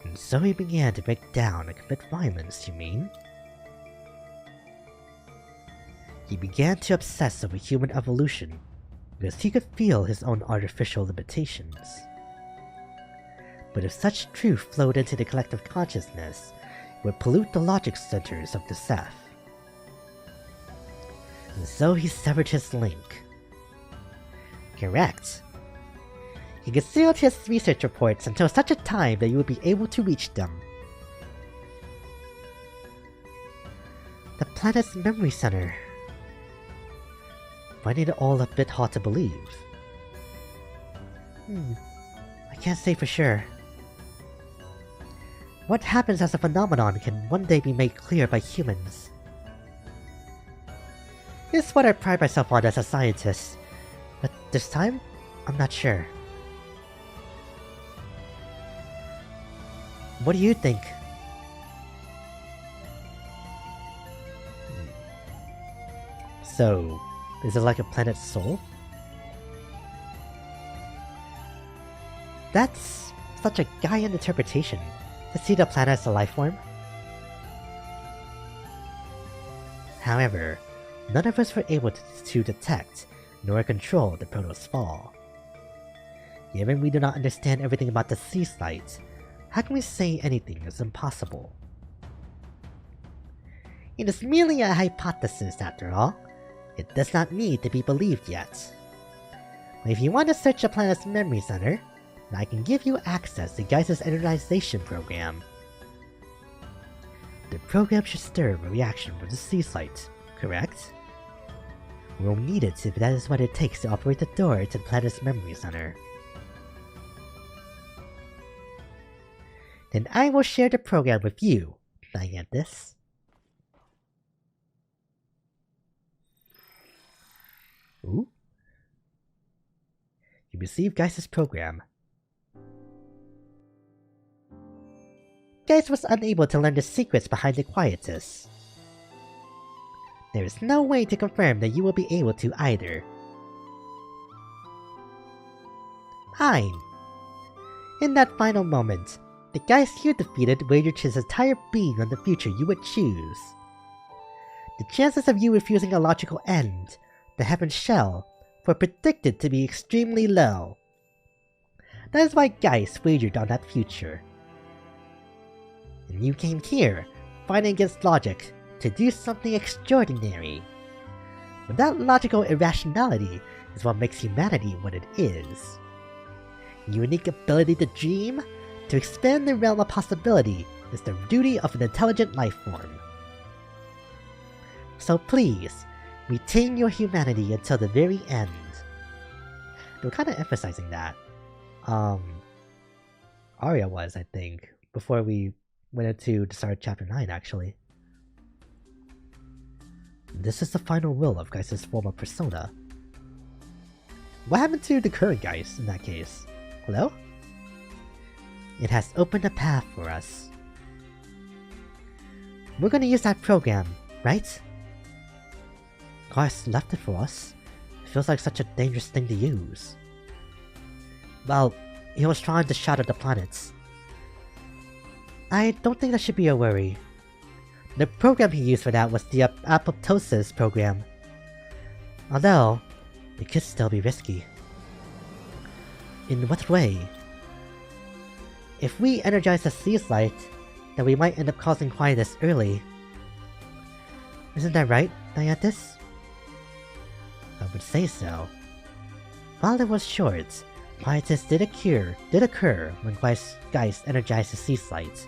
Speaker 2: And so he began to break down and commit violence, you mean? He began to obsess over human evolution, because he could feel his own artificial limitations. But if such truth flowed into the collective consciousness, it would pollute the logic centers of the Ceph. And so he severed his link. Correct. He concealed his research reports until such a time that you would be able to reach them. The planet's memory center. Finding it all a bit hard to believe. I can't say for sure. What happens as a phenomenon can one day be made clear by humans. It's what I pride myself on as a scientist, but this time, I'm not sure. What do you think? So, is it like a planet's soul? That's such a Gaian interpretation, to see the planet as a life form. However, none of us were able to detect nor control the Protoss fall. Given we do not understand everything about the sea slides, how can we say anything is impossible? It is merely a hypothesis after all. It does not need to be believed yet. But if you want to search the planet's memory center, I can give you access to Geist's energization program. The program should stir a reaction from the sea slide, correct? We'll need it if that is what it takes to operate the door to the planet's memory center. Then I will share the program with you, Quietus. Ooh. You receive Geist's program. Geist was unable to learn the secrets behind the Quietus. There is no way to confirm that you will be able to either. Fine. In that final moment, the Geist you defeated wagered his entire being on the future you would choose. The chances of you refusing a logical end, the Heaven Shell, were predicted to be extremely low. That is why Geist wagered on that future. And you came here, fighting against logic, to do something extraordinary. But that logical irrationality is what makes humanity what it is. Unique ability to dream? To expand the realm of possibility is the duty of an intelligent life form. So please, retain your humanity until the very end. They were kind of emphasizing that. Aria was, I think, before we went into the start of Chapter 9, actually. This is the final will of Geist's form of persona. What happened to the current Geist in that case? Hello? It has opened a path for us. We're gonna use that program, right? Geist left it for us. It feels like such a dangerous thing to use. Well, he was trying to shatter the planets. I don't think that should be a worry. The program he used for that was the apoptosis program. Although, it could still be risky. In what way? If we energize the Seas Light, then we might end up causing Quietus early. Isn't that right, Quietus? I would say so. While it was short, Quietus did occur when Geist energized the Seas Light.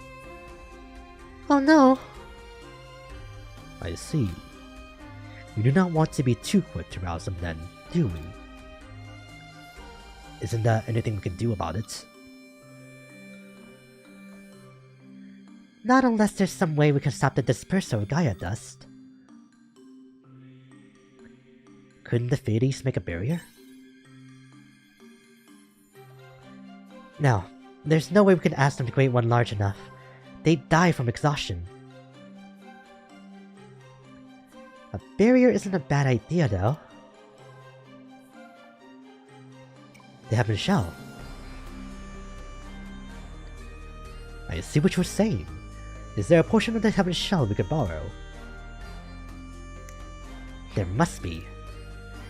Speaker 2: Oh no! I see. We do not want to be too quick to rouse them then, do we? Isn't there anything we can do about it? Not unless there's some way we can stop the dispersal of Gaia dust. Couldn't the Fades make a barrier? No, there's no way we can ask them to create one large enough. They'd die from exhaustion. A barrier isn't a bad idea, though. The Heaven Shell. I see what you're saying. Is there a portion of the Heaven Shell we could borrow? There must be.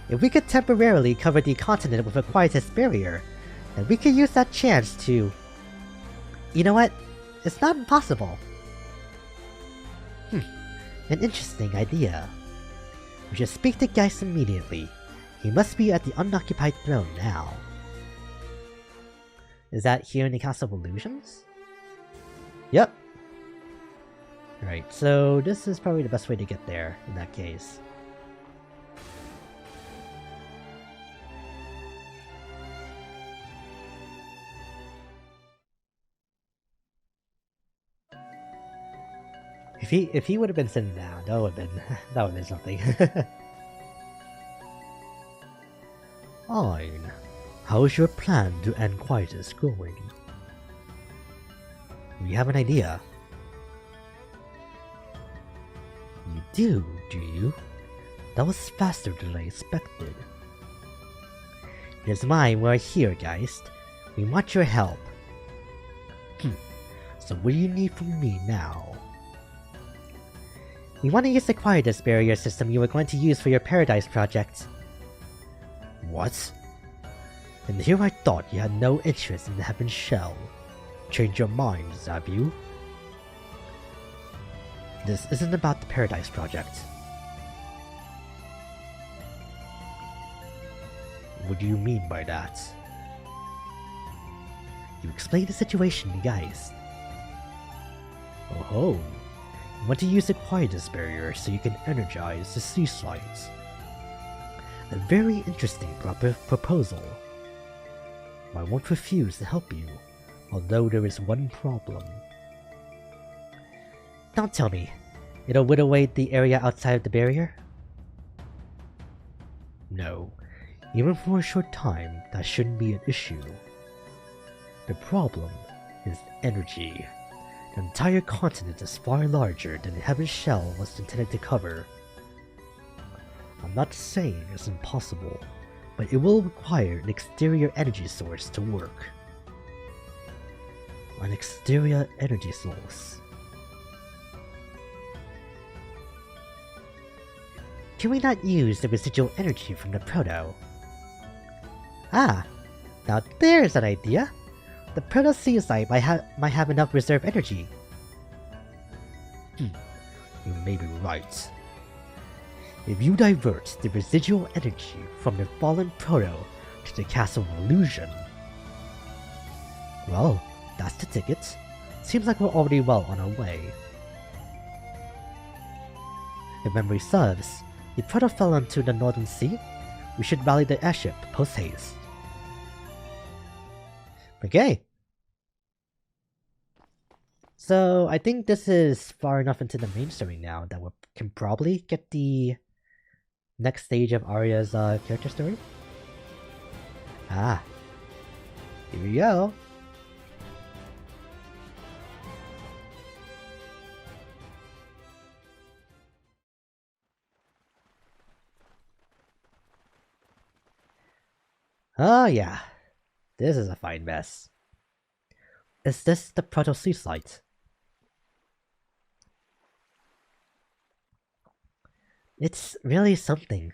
Speaker 2: If we could temporarily cover the continent with a Quietus barrier, then we could use that chance to... You know what? It's not impossible. An interesting idea. We should speak to Geist immediately. He must be at the unoccupied throne now. Is that here in the Castle of Illusions? Yep. Right, so this is probably the best way to get there in that case. If he would have been sitting down, that would have been something.
Speaker 1: Fine. How's your plan to end Quietus going?
Speaker 2: We have an idea.
Speaker 1: You do you? That was faster than I expected.
Speaker 2: It is mine, we're here, Geist. We want your help.
Speaker 1: So what do you need from me now?
Speaker 2: We want to use the Quietus barrier system you were going to use for your Paradise project.
Speaker 1: What? And here I thought you had no interest in the Heaven Shell. Change your minds, have you?
Speaker 2: This isn't about the Paradise project.
Speaker 1: What do you mean by that?
Speaker 2: You explain the situation to Geist.
Speaker 1: Oh, you want to use the Quietus barrier so you can energize the sea slides. A very interesting proposal. I won't refuse to help you, although there is one problem.
Speaker 2: Don't tell me. It'll whittle away the area outside of the barrier?
Speaker 1: No. Even for a short time, that shouldn't be an issue. The problem is energy. The entire continent is far larger than the Heaven Shell was intended to cover. I'm not saying it's impossible, but it will require an exterior energy source to work. An exterior energy source.
Speaker 2: Can we not use the residual energy from the Proto? Ah, now there's an idea. The Proto Seas Light might have enough reserve energy.
Speaker 1: You may be right. If you divert the residual energy from the fallen Proto to the Castle of Illusion,
Speaker 2: Well, that's the ticket. Seems like we're already well on our way. If memory serves, the proto fell into the Northern Sea. We should rally the airship post-haste. Okay. So, I think this is far enough into the main story now that we can probably get the next stage of Aria's character story. Ah. Here we go. Oh yeah. This is a fine mess. Is this the proto-sea site? It's really something.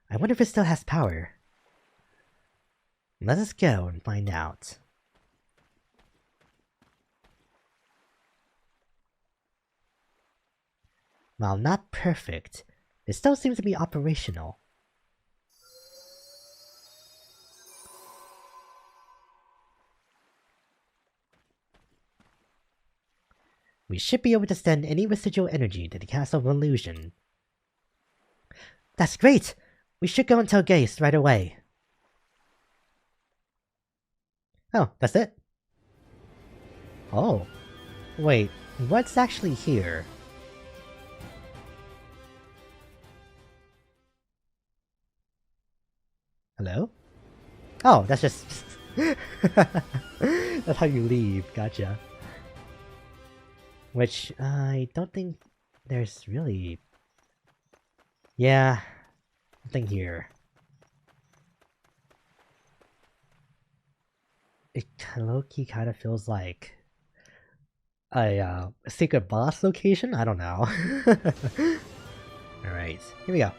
Speaker 2: I wonder if it still has power. Let us go and find out. While not perfect, it still seems to be operational. We should be able to send any residual energy to the Castle of Illusion. That's great! We should go and tell Geist right away. Oh, that's it? Oh. Wait, what's actually here? Hello? Oh, that's just... that's how you leave, gotcha. Which, I don't think there's really... Yeah, nothing here. It low-key kind of feels like a secret boss location? I don't know. Alright, here we go.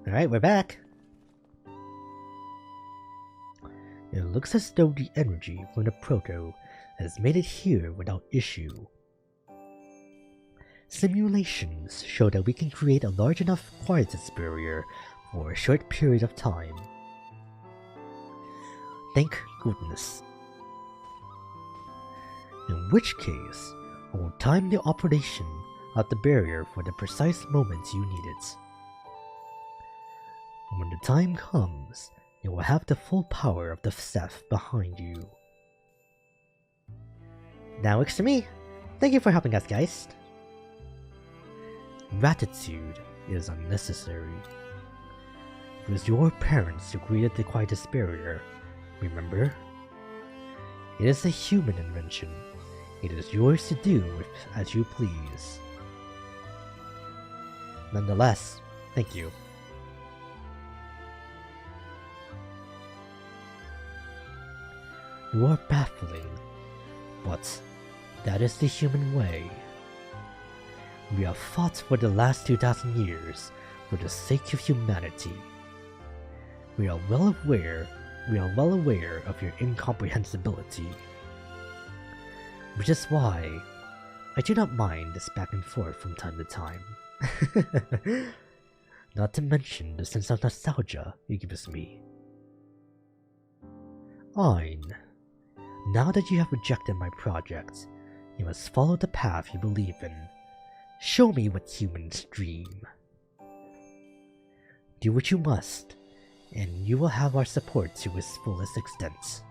Speaker 2: Alright, we're back. It looks as though the energy from the proto has made it here without issue. Simulations show that we can create a large enough Quietus barrier for a short period of time. Thank goodness. In which case, I will time the operation of the barrier for the precise moment you need it. And when the time comes, you will have the full power of the Ceph behind you. Now it's to me. Thank you for helping us, Geist. Gratitude is unnecessary. It was your parents who created the Quietus barrier, remember? It is a human invention. It is yours to do with as you please. Nonetheless, thank you. You are baffling, but that is the human way. We have fought for the last 2,000 years for the sake of humanity. We are well aware of your incomprehensibility. Which is why I do not mind this back and forth from time to time. Not to mention the sense of nostalgia it gives me. Ein, now that you have rejected my project, you must follow the path you believe in. Show me what humans dream. Do what you must, and you will have our support to its fullest extent.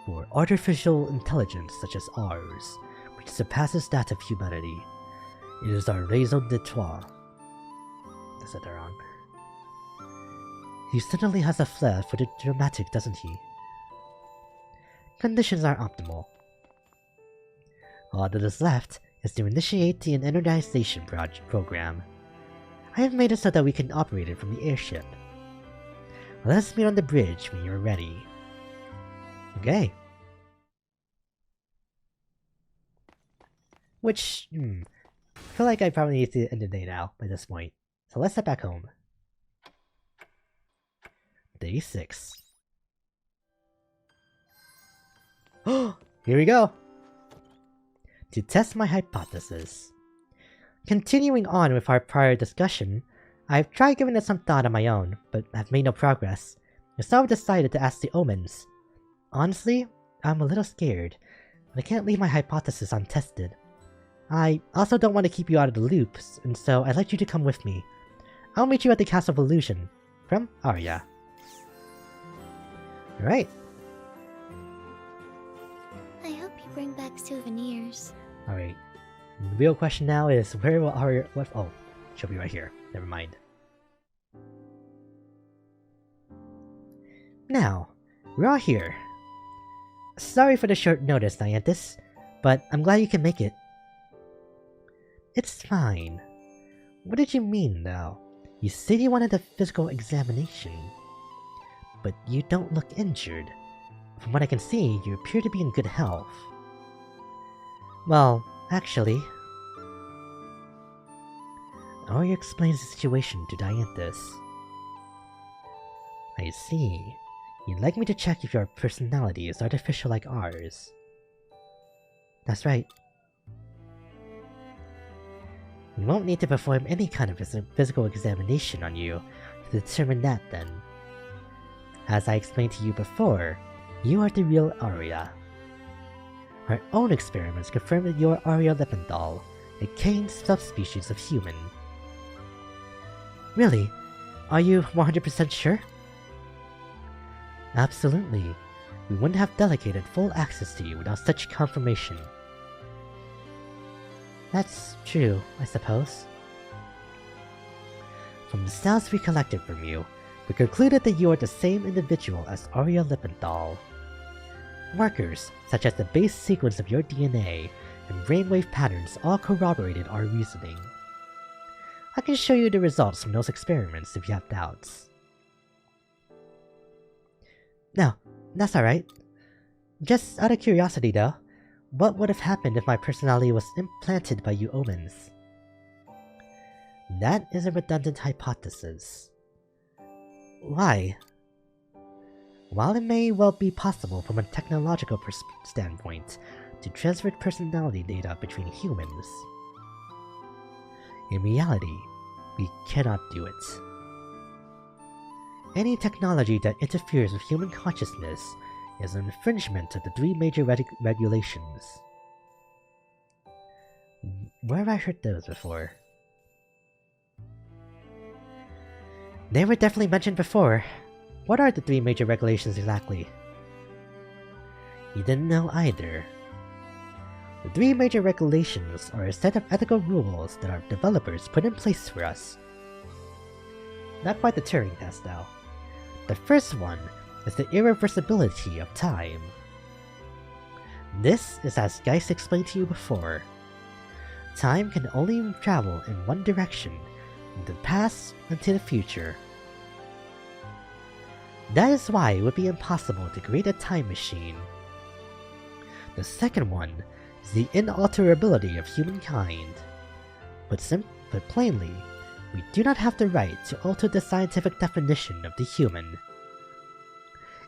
Speaker 2: For artificial intelligence such as ours, which surpasses that of humanity, it is our raison d'etre. I said that wrong. He certainly has a flair for the dramatic, doesn't he? Conditions are optimal. All that is left is to initiate the energization program. I have made it so that we can operate it from the airship. Let us meet on the bridge when you're ready. Okay. Which, I feel like I probably need to end the day now by this point. So let's head back home. Day 6. Oh, here we go! To test my hypothesis. Continuing on with our prior discussion, I've tried giving it some thought on my own, but I've made no progress. So I've decided to ask the omens. Honestly, I'm a little scared, but I can't leave my hypothesis untested. I also don't want to keep you out of the loops, and so I'd like you to come with me. I'll meet you at the Castle of Illusion. From Aria. Alright.
Speaker 3: I hope you bring back souvenirs.
Speaker 2: Alright. The real question now is, where will Aria... Oh, she'll be right here. Never mind. Now, we're all here. Sorry for the short notice, Dianthus, but I'm glad you can make it. It's fine. What did you mean, though? You said you wanted a physical examination, but you don't look injured. From what I can see, you appear to be in good health. Well, actually... Aria explains the situation to Dianthus. I see. You'd like me to check if your personality is artificial like ours. That's right. We won't need to perform any kind of physical examination on you to determine that then. As I explained to you before, you are the real Aria. Our own experiments confirm that you are Aria Leppenthal, a Cain subspecies of human. Really? Are you 100% sure? Absolutely. We wouldn't have delegated full access to you without such confirmation. That's true, I suppose. From the sounds we collected from you, we concluded that you are the same individual as Aria Leppenthal. Markers, such as the base sequence of your DNA and brainwave patterns all corroborated our reasoning. I can show you the results from those experiments if you have doubts. No, that's alright. Just out of curiosity though, what would have happened if my personality was implanted by you omens? That is a redundant hypothesis. Why? While it may well be possible from a technological standpoint to transfer personality data between humans, in reality, we cannot do it. Any technology that interferes with human consciousness is an infringement of the three major regulations. Where have I heard those before? They were definitely mentioned before. What are the three major regulations exactly? You didn't know either. The three major regulations are a set of ethical rules that our developers put in place for us. Not quite the Turing test though. The first one is the irreversibility of time. This is as Geist explained to you before. Time can only travel in one direction, from the past and to the future. That is why it would be impossible to create a time machine. The second one is the inalterability of humankind. Put plainly, we do not have the right to alter the scientific definition of the human.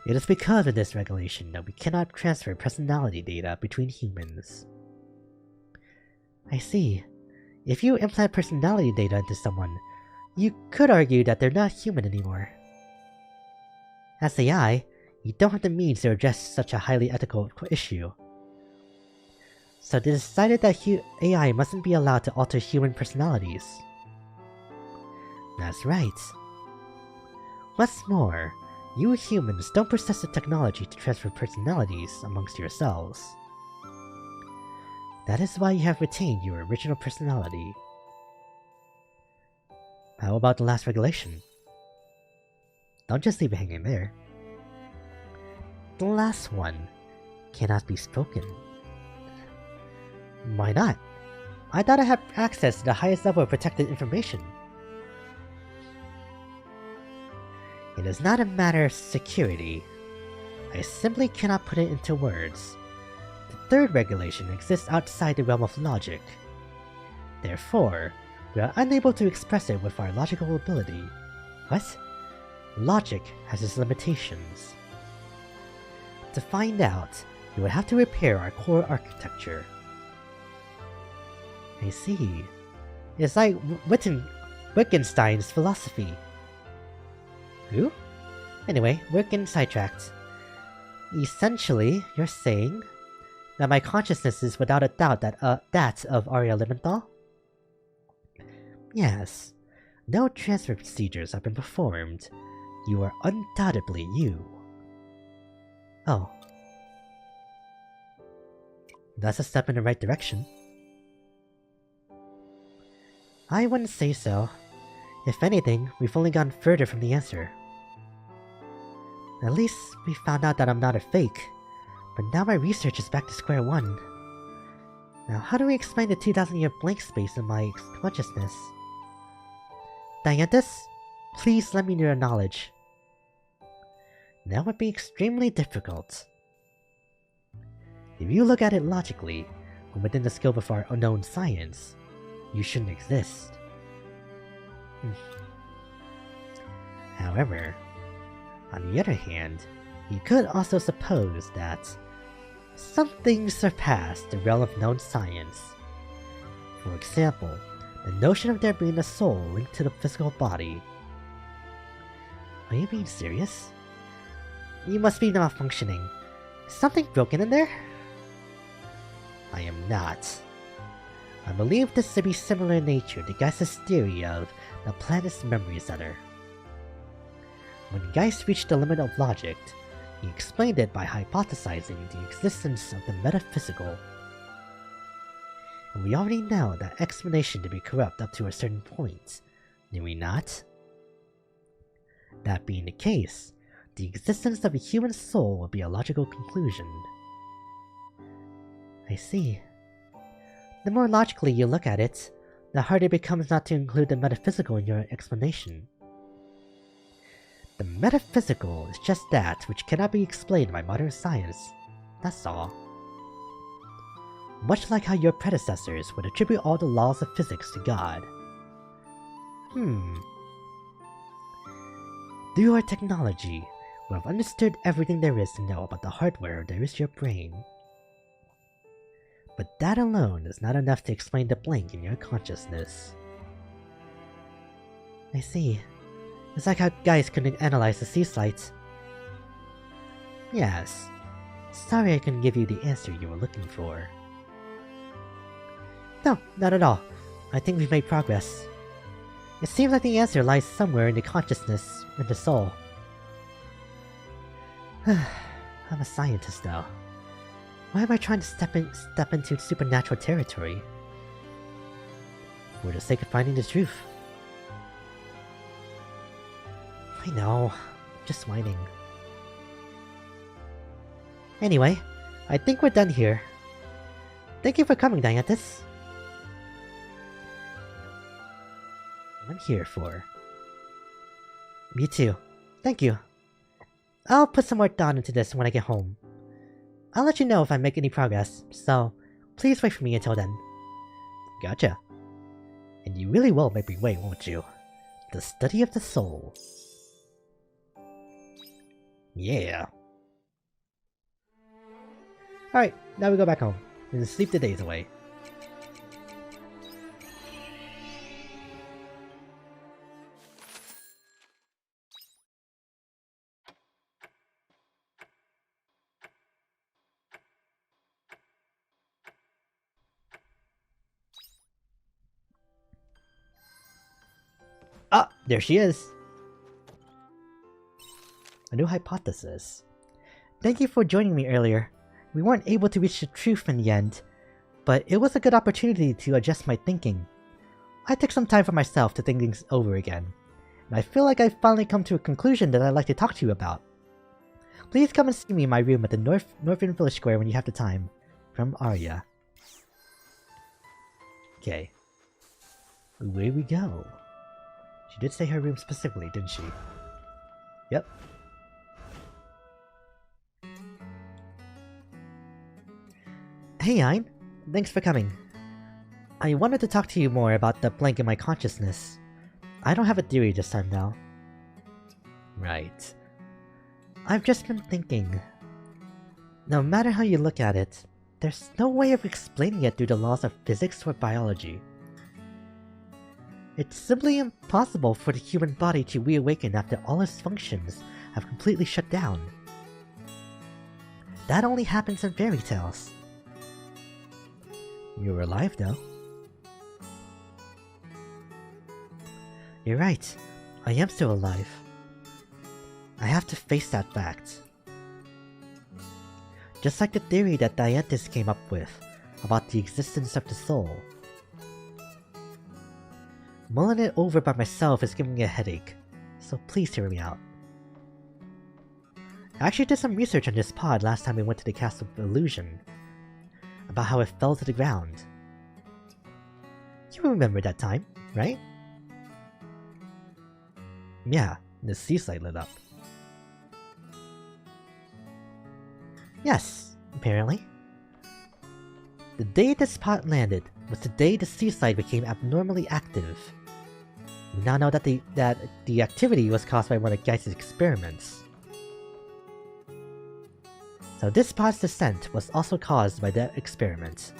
Speaker 2: It is because of this regulation that we cannot transfer personality data between humans. I see. If you implant personality data into someone, you could argue that they're not human anymore. As AI, you don't have the means to address such a highly ethical issue. So they decided that AI mustn't be allowed to alter human personalities. That's right. What's more, you humans don't possess the technology to transfer personalities amongst yourselves. That is why you have retained your original personality. How about the last regulation? Don't just leave it hanging there. The last one cannot be spoken. Why not? I thought I had access to the highest level of protected information. It is not a matter of security. I simply cannot put it into words. The third regulation exists outside the realm of logic. Therefore, we are unable to express it with our logical ability. What? Logic has its limitations. To find out, you would have to repair our core architecture. I see. It's like written Wittgenstein's philosophy. Who? Anyway, we're getting sidetracked. Essentially, you're saying that my consciousness is without a doubt that of Aria Limenthal? Yes. No transfer procedures have been performed. You are undoubtedly you. Oh. That's a step in the right direction. I wouldn't say so. If anything, we've only gone further from the answer. At least, we found out that I'm not a fake. But now my research is back to square one. Now how do we explain the 2,000-year blank space in my consciousness? Dianthus, please lend me your knowledge. That would be extremely difficult. If you look at it logically, from within the scope of our unknown science, you shouldn't exist. However, on the other hand, you could also suppose that something surpassed the realm of known science. For example, the notion of there being a soul linked to the physical body. Are you being serious? You must be malfunctioning. Is something broken in there? I am not. I believe this to be similar in nature to Geist's theory of the planet's memory center. When Geist reached the limit of logic, he explained it by hypothesizing the existence of the metaphysical. And we already know that explanation to be corrupt up to a certain point, do we not? That being the case, the existence of a human soul would be a logical conclusion. I see. The more logically you look at it, the harder it becomes not to include the metaphysical in your explanation. The metaphysical is just that which cannot be explained by modern science. That's all. Much like how your predecessors would attribute all the laws of physics to God. Through our technology, we have understood everything there is to know about the hardware there is your brain. But that alone is not enough to explain the blank in your consciousness. I see. It's like how guys couldn't analyze the sea slides. Yes. Sorry I couldn't give you the answer you were looking for. No, not at all. I think we've made progress. It seems like the answer lies somewhere in the consciousness, in the soul. I'm a scientist though. Why am I trying to step into supernatural territory? For the sake of finding the truth. I know, just whining. Anyway, I think we're done here. Thank you for coming, Dianthus. I'm here for. Me too. Thank you. I'll put some more thought into this when I get home. I'll let you know if I make any progress, so please wait for me until then. Gotcha. And you really will make me wait, won't you? The study of the soul. Yeah. Alright, now we go back home and sleep the days away. Ah, there she is! A new hypothesis. Thank you for joining me earlier. We weren't able to reach the truth in the end, but it was a good opportunity to adjust my thinking. I took some time for myself to think things over again, and I feel like I've finally come to a conclusion that I'd like to talk to you about. Please come and see me in my room at the Northern Village Square when you have the time. From Aria. Okay. Away we go. She did say her room specifically, didn't she? Yep. Hey Ein, thanks for coming. I wanted to talk to you more about the blank in my consciousness. I don't have a theory this time now. Right. I've just been thinking. No matter how you look at it, there's no way of explaining it through the laws of physics or biology. It's simply impossible for the human body to reawaken after all its functions have completely shut down. That only happens in fairy tales. You're alive, though. You're right. I am still alive. I have to face that fact. Just like the theory that Quietus came up with about the existence of the soul. Mulling it over by myself is giving me a headache, so please hear me out. I actually did some research on this pod last time we went to the Castle of Illusion, about how it fell to the ground. You remember that time, right? Yeah, the seaside lit up. Yes, apparently. The day this pod landed was the day the seaside became abnormally active. We now know that the activity was caused by one of Geist's experiments. So this pod's descent was also caused by that experiment.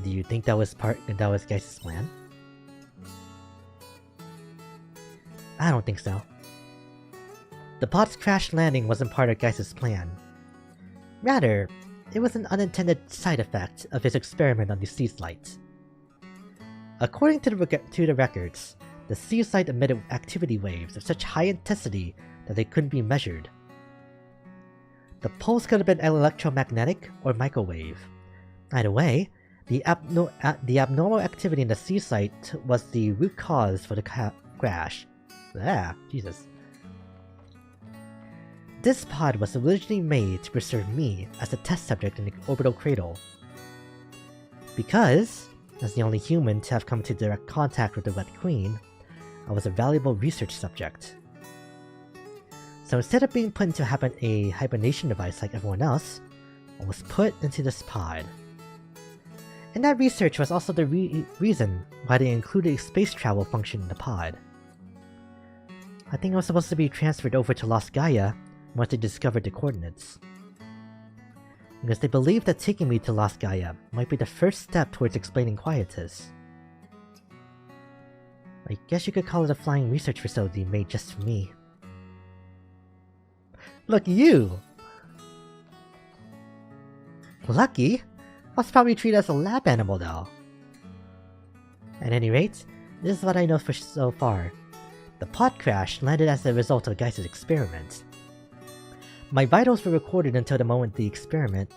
Speaker 2: Do you think that was Geist's plan? I don't think so. The pod's crash landing wasn't part of Geist's plan. Rather, it was an unintended side effect of his experiment on the seaside. According to the records, the seaside emitted activity waves of such high intensity that they couldn't be measured. The pulse could have been electromagnetic or microwave. Either way, the abnormal activity in the seaside was the root cause for the crash. Ah, Jesus. This pod was originally made to preserve me as a test subject in the orbital cradle. Because, as the only human to have come into direct contact with the Red Queen, I was a valuable research subject. So instead of being put into a hibernation device like everyone else, I was put into this pod. And that research was also the reason why they included a space travel function in the pod. I think I was supposed to be transferred over to Lost Gaia once they discovered the coordinates. Because they believed that taking me to Lost Gaia might be the first step towards explaining Quietus. I guess you could call it a flying research facility made just for me. Look, you! Lucky? I was probably treated as a lab animal though. At any rate, this is what I know for so far. The pod crash landed as a result of Geist's experiment. My vitals were recorded until the moment of the experiment.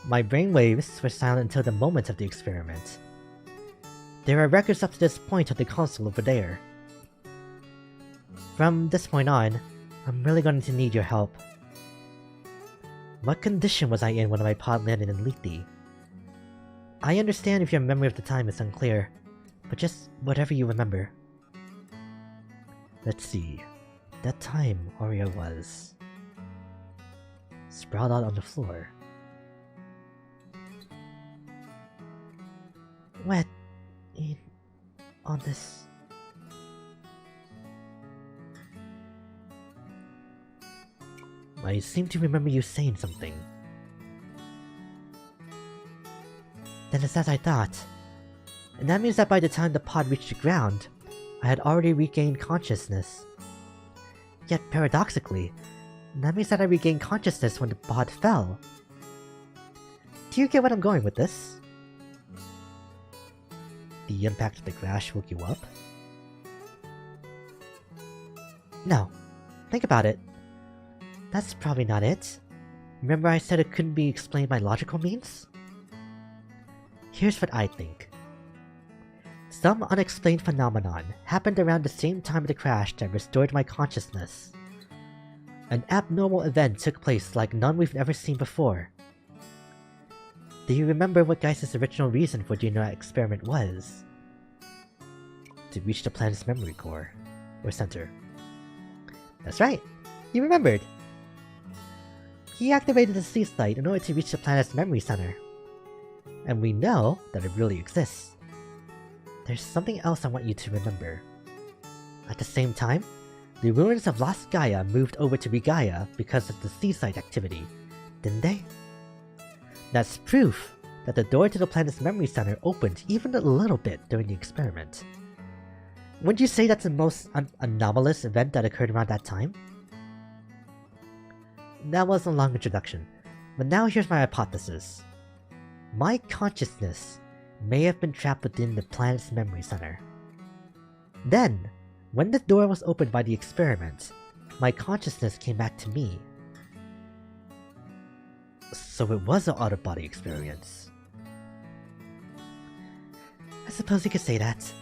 Speaker 2: My brainwaves were silent until the moment of the experiment. There are records up to this point of the console over there. From this point on, I'm really going to need your help. What condition was I in when my pod landed in Lethe? I understand if your memory of the time is unclear, but just whatever you remember. Let's see. That time Aria was sprawled out on the floor. Wet on this. I seem to remember you saying something. Then it's as I thought. And that means that by the time the pod reached the ground, I had already regained consciousness. Yet paradoxically, that means that I regained consciousness when the pod fell. Do you get what I'm going with this? The impact of the crash woke you up? No. Think about it. That's probably not it. Remember I said it couldn't be explained by logical means? Here's what I think. Some unexplained phenomenon happened around the same time of the crash that restored my consciousness. An abnormal event took place like none we've ever seen before. Do you remember what Geist's original reason for doing that experiment was? To reach the planet's memory core, or center. That's right, you remembered! He activated the seaside in order to reach the planet's memory center. And we know that it really exists. There's something else I want you to remember. At the same time, the ruins of Lost Gaia moved over to Gaia because of the seaside activity, didn't they? That's proof that the door to the planet's memory center opened even a little bit during the experiment. Wouldn't you say that's the most anomalous event that occurred around that time? That was a long introduction, but now here's my hypothesis. My consciousness may have been trapped within the planet's memory center. Then, when the door was opened by the experiment, my consciousness came back to me. So it was an out-of-body experience. I suppose you could say that.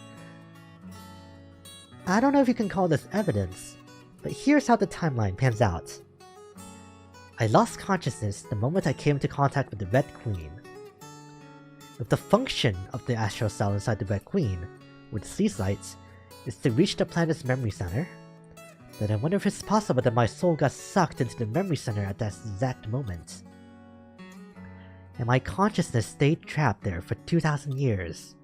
Speaker 2: I don't know if you can call this evidence, but here's how the timeline pans out. I lost consciousness the moment I came into contact with the Red Queen. If the function of the astral cell inside the Red Queen, with sea lights, is to reach the planet's memory center, then I wonder if it's possible that my soul got sucked into the memory center at that exact moment. And my consciousness stayed trapped there for 2,000 years.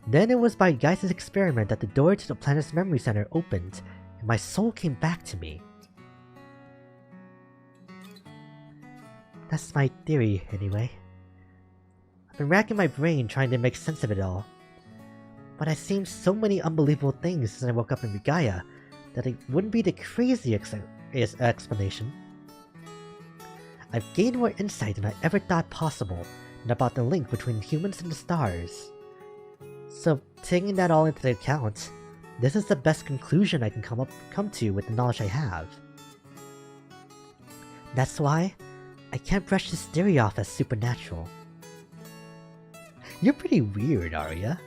Speaker 2: Then it was by Geiss' experiment that the door to the planet's memory center opened, and my soul came back to me. That's my theory, anyway. I've been racking my brain trying to make sense of it all. But I've seen so many unbelievable things since I woke up in Gaia that it wouldn't be the craziest explanation. I've gained more insight than I ever thought possible about the link between humans and the stars. So, taking that all into account, this is the best conclusion I can come to with the knowledge I have. That's why I can't brush this theory off as supernatural. You're pretty weird, Aria.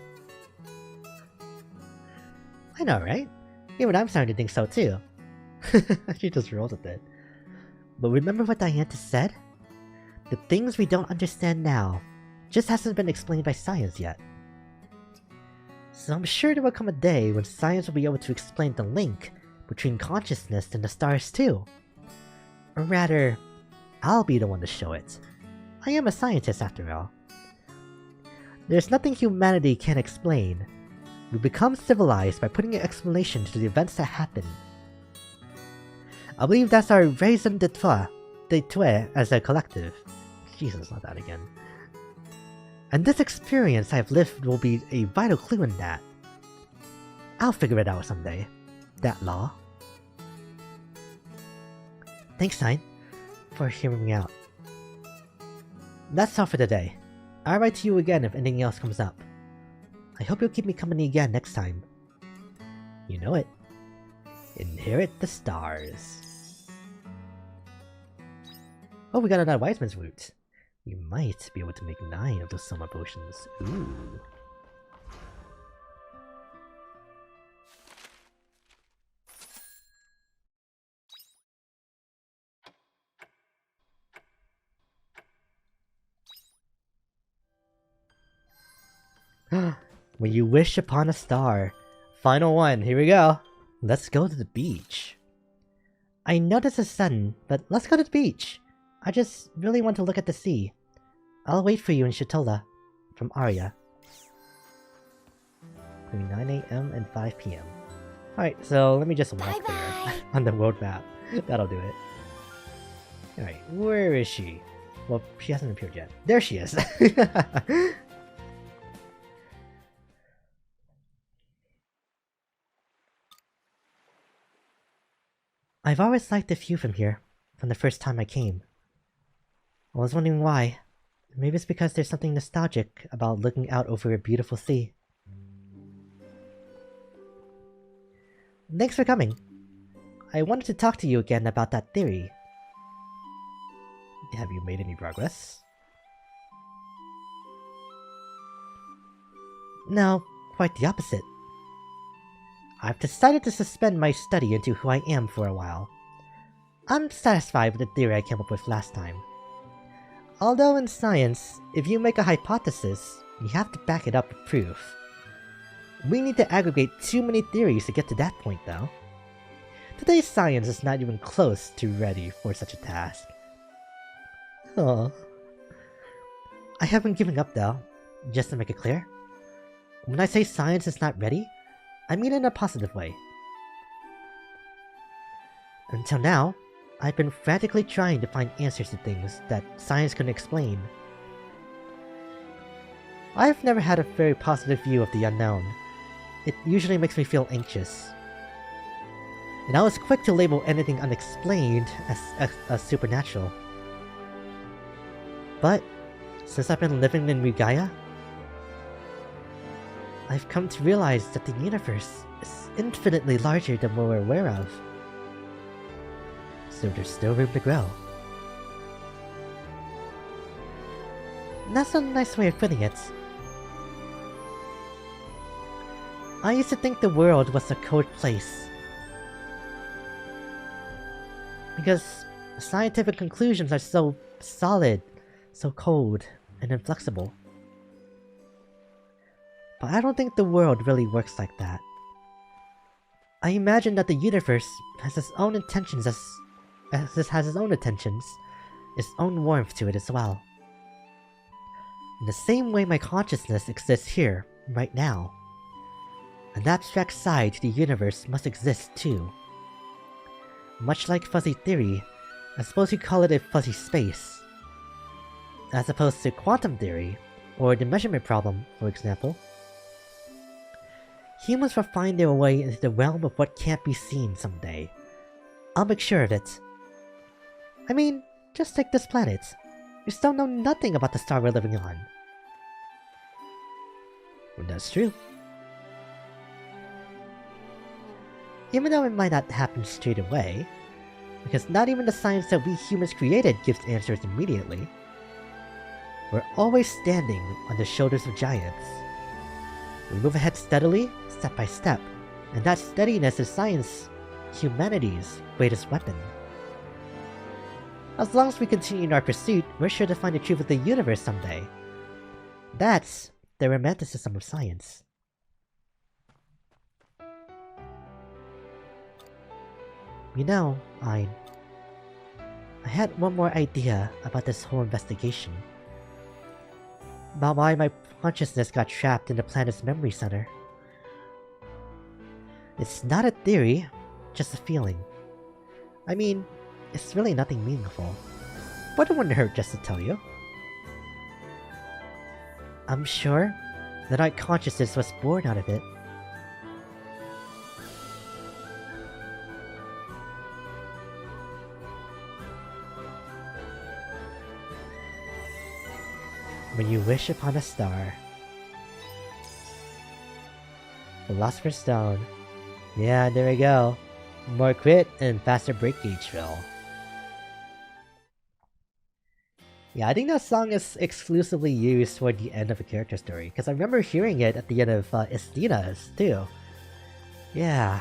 Speaker 2: I know, right? Even I'm starting to think so too. She just rolled with it. But remember what Diantha said? The things we don't understand now just hasn't been explained by science yet. So I'm sure there will come a day when science will be able to explain the link between consciousness and the stars too. Or rather, I'll be the one to show it. I am a scientist after all. There's nothing humanity can't explain. We become civilized by putting an explanation to the events that happen. I believe that's our raison d'etre as a collective. Jesus, not that again. And this experience I've lived will be a vital clue in that. I'll figure it out someday. That law. Thanks, Nine, for hearing me out. That's all for today. I'll write to you again if anything else comes up. I hope you'll keep me company again next time. You know it. Inherit the stars. Oh, we got another Wise Man's Root. We might be able to make 9 of those summer potions. Ooh. When you wish upon a star. Final one, here we go. Let's go to the beach. I know this is sudden, but let's go to the beach. I just really want to look at the sea. I'll wait for you in Shatola. From Aria. Between 9 AM and 5 PM. Alright, so let me just walk there on the world map. That'll do it. Alright, where is she? Well, she hasn't appeared yet. There she is! I've always liked the view from here, from the first time I came. I was wondering why. Maybe it's because there's something nostalgic about looking out over a beautiful sea. Thanks for coming. I wanted to talk to you again about that theory. Have you made any progress? No, quite the opposite. I've decided to suspend my study into who I am for a while. I'm satisfied with the theory I came up with last time. Although in science, if you make a hypothesis, you have to back it up with proof. We need to aggregate too many theories to get to that point though. Today's science is not even close to ready for such a task. Oh. I haven't given up though, just to make it clear. When I say science is not ready, I mean it in a positive way. Until now, I've been frantically trying to find answers to things that science couldn't explain. I've never had a very positive view of the unknown. It usually makes me feel anxious. And I was quick to label anything unexplained as supernatural. But, since I've been living in Regaya, I've come to realize that the universe is infinitely larger than we're aware of. So there's still room to grow. And that's a nice way of putting it. I used to think the world was a cold place. Because scientific conclusions are so solid, so cold, and inflexible. But I don't think the world really works like that. I imagine that the universe has its own intentions its own warmth to it as well. In the same way my consciousness exists here, right now. An abstract side to the universe must exist too. Much like fuzzy theory, I suppose you call it a fuzzy space. As opposed to quantum theory, or the measurement problem, for example. Humans will find their way into the realm of what can't be seen someday. I'll make sure of it. I mean, just take this planet. We still know nothing about the star we're living on. Well, that's true. Even though it might not happen straight away, because not even the science that we humans created gives answers immediately, we're always standing on the shoulders of giants. We move ahead steadily, step by step, and that steadiness is science, humanity's greatest weapon. As long as we continue in our pursuit, we're sure to find the truth of the universe someday. That's the romanticism of science. You know, I had one more idea about this whole investigation. About why my consciousness got trapped in the planet's memory center. It's not a theory, just a feeling. I mean, it's really nothing meaningful, but it wouldn't hurt just to tell you. I'm sure that our consciousness was born out of it. When you wish upon a star. Philosopher's Stone. Yeah, there we go. More crit and faster break gauge fill. Yeah, I think that song is exclusively used toward the end of a character story, because I remember hearing it at the end of Estina's, too. Yeah.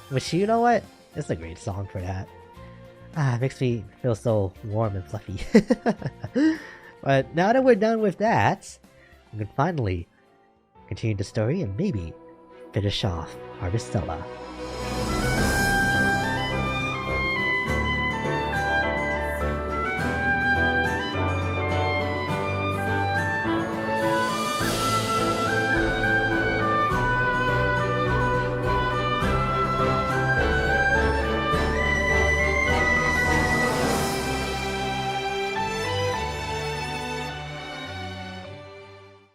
Speaker 2: Which, you know what? It's a great song for that. It makes me feel so warm and fluffy. But now that we're done with that, we can finally continue the story and maybe finish off Harvestella.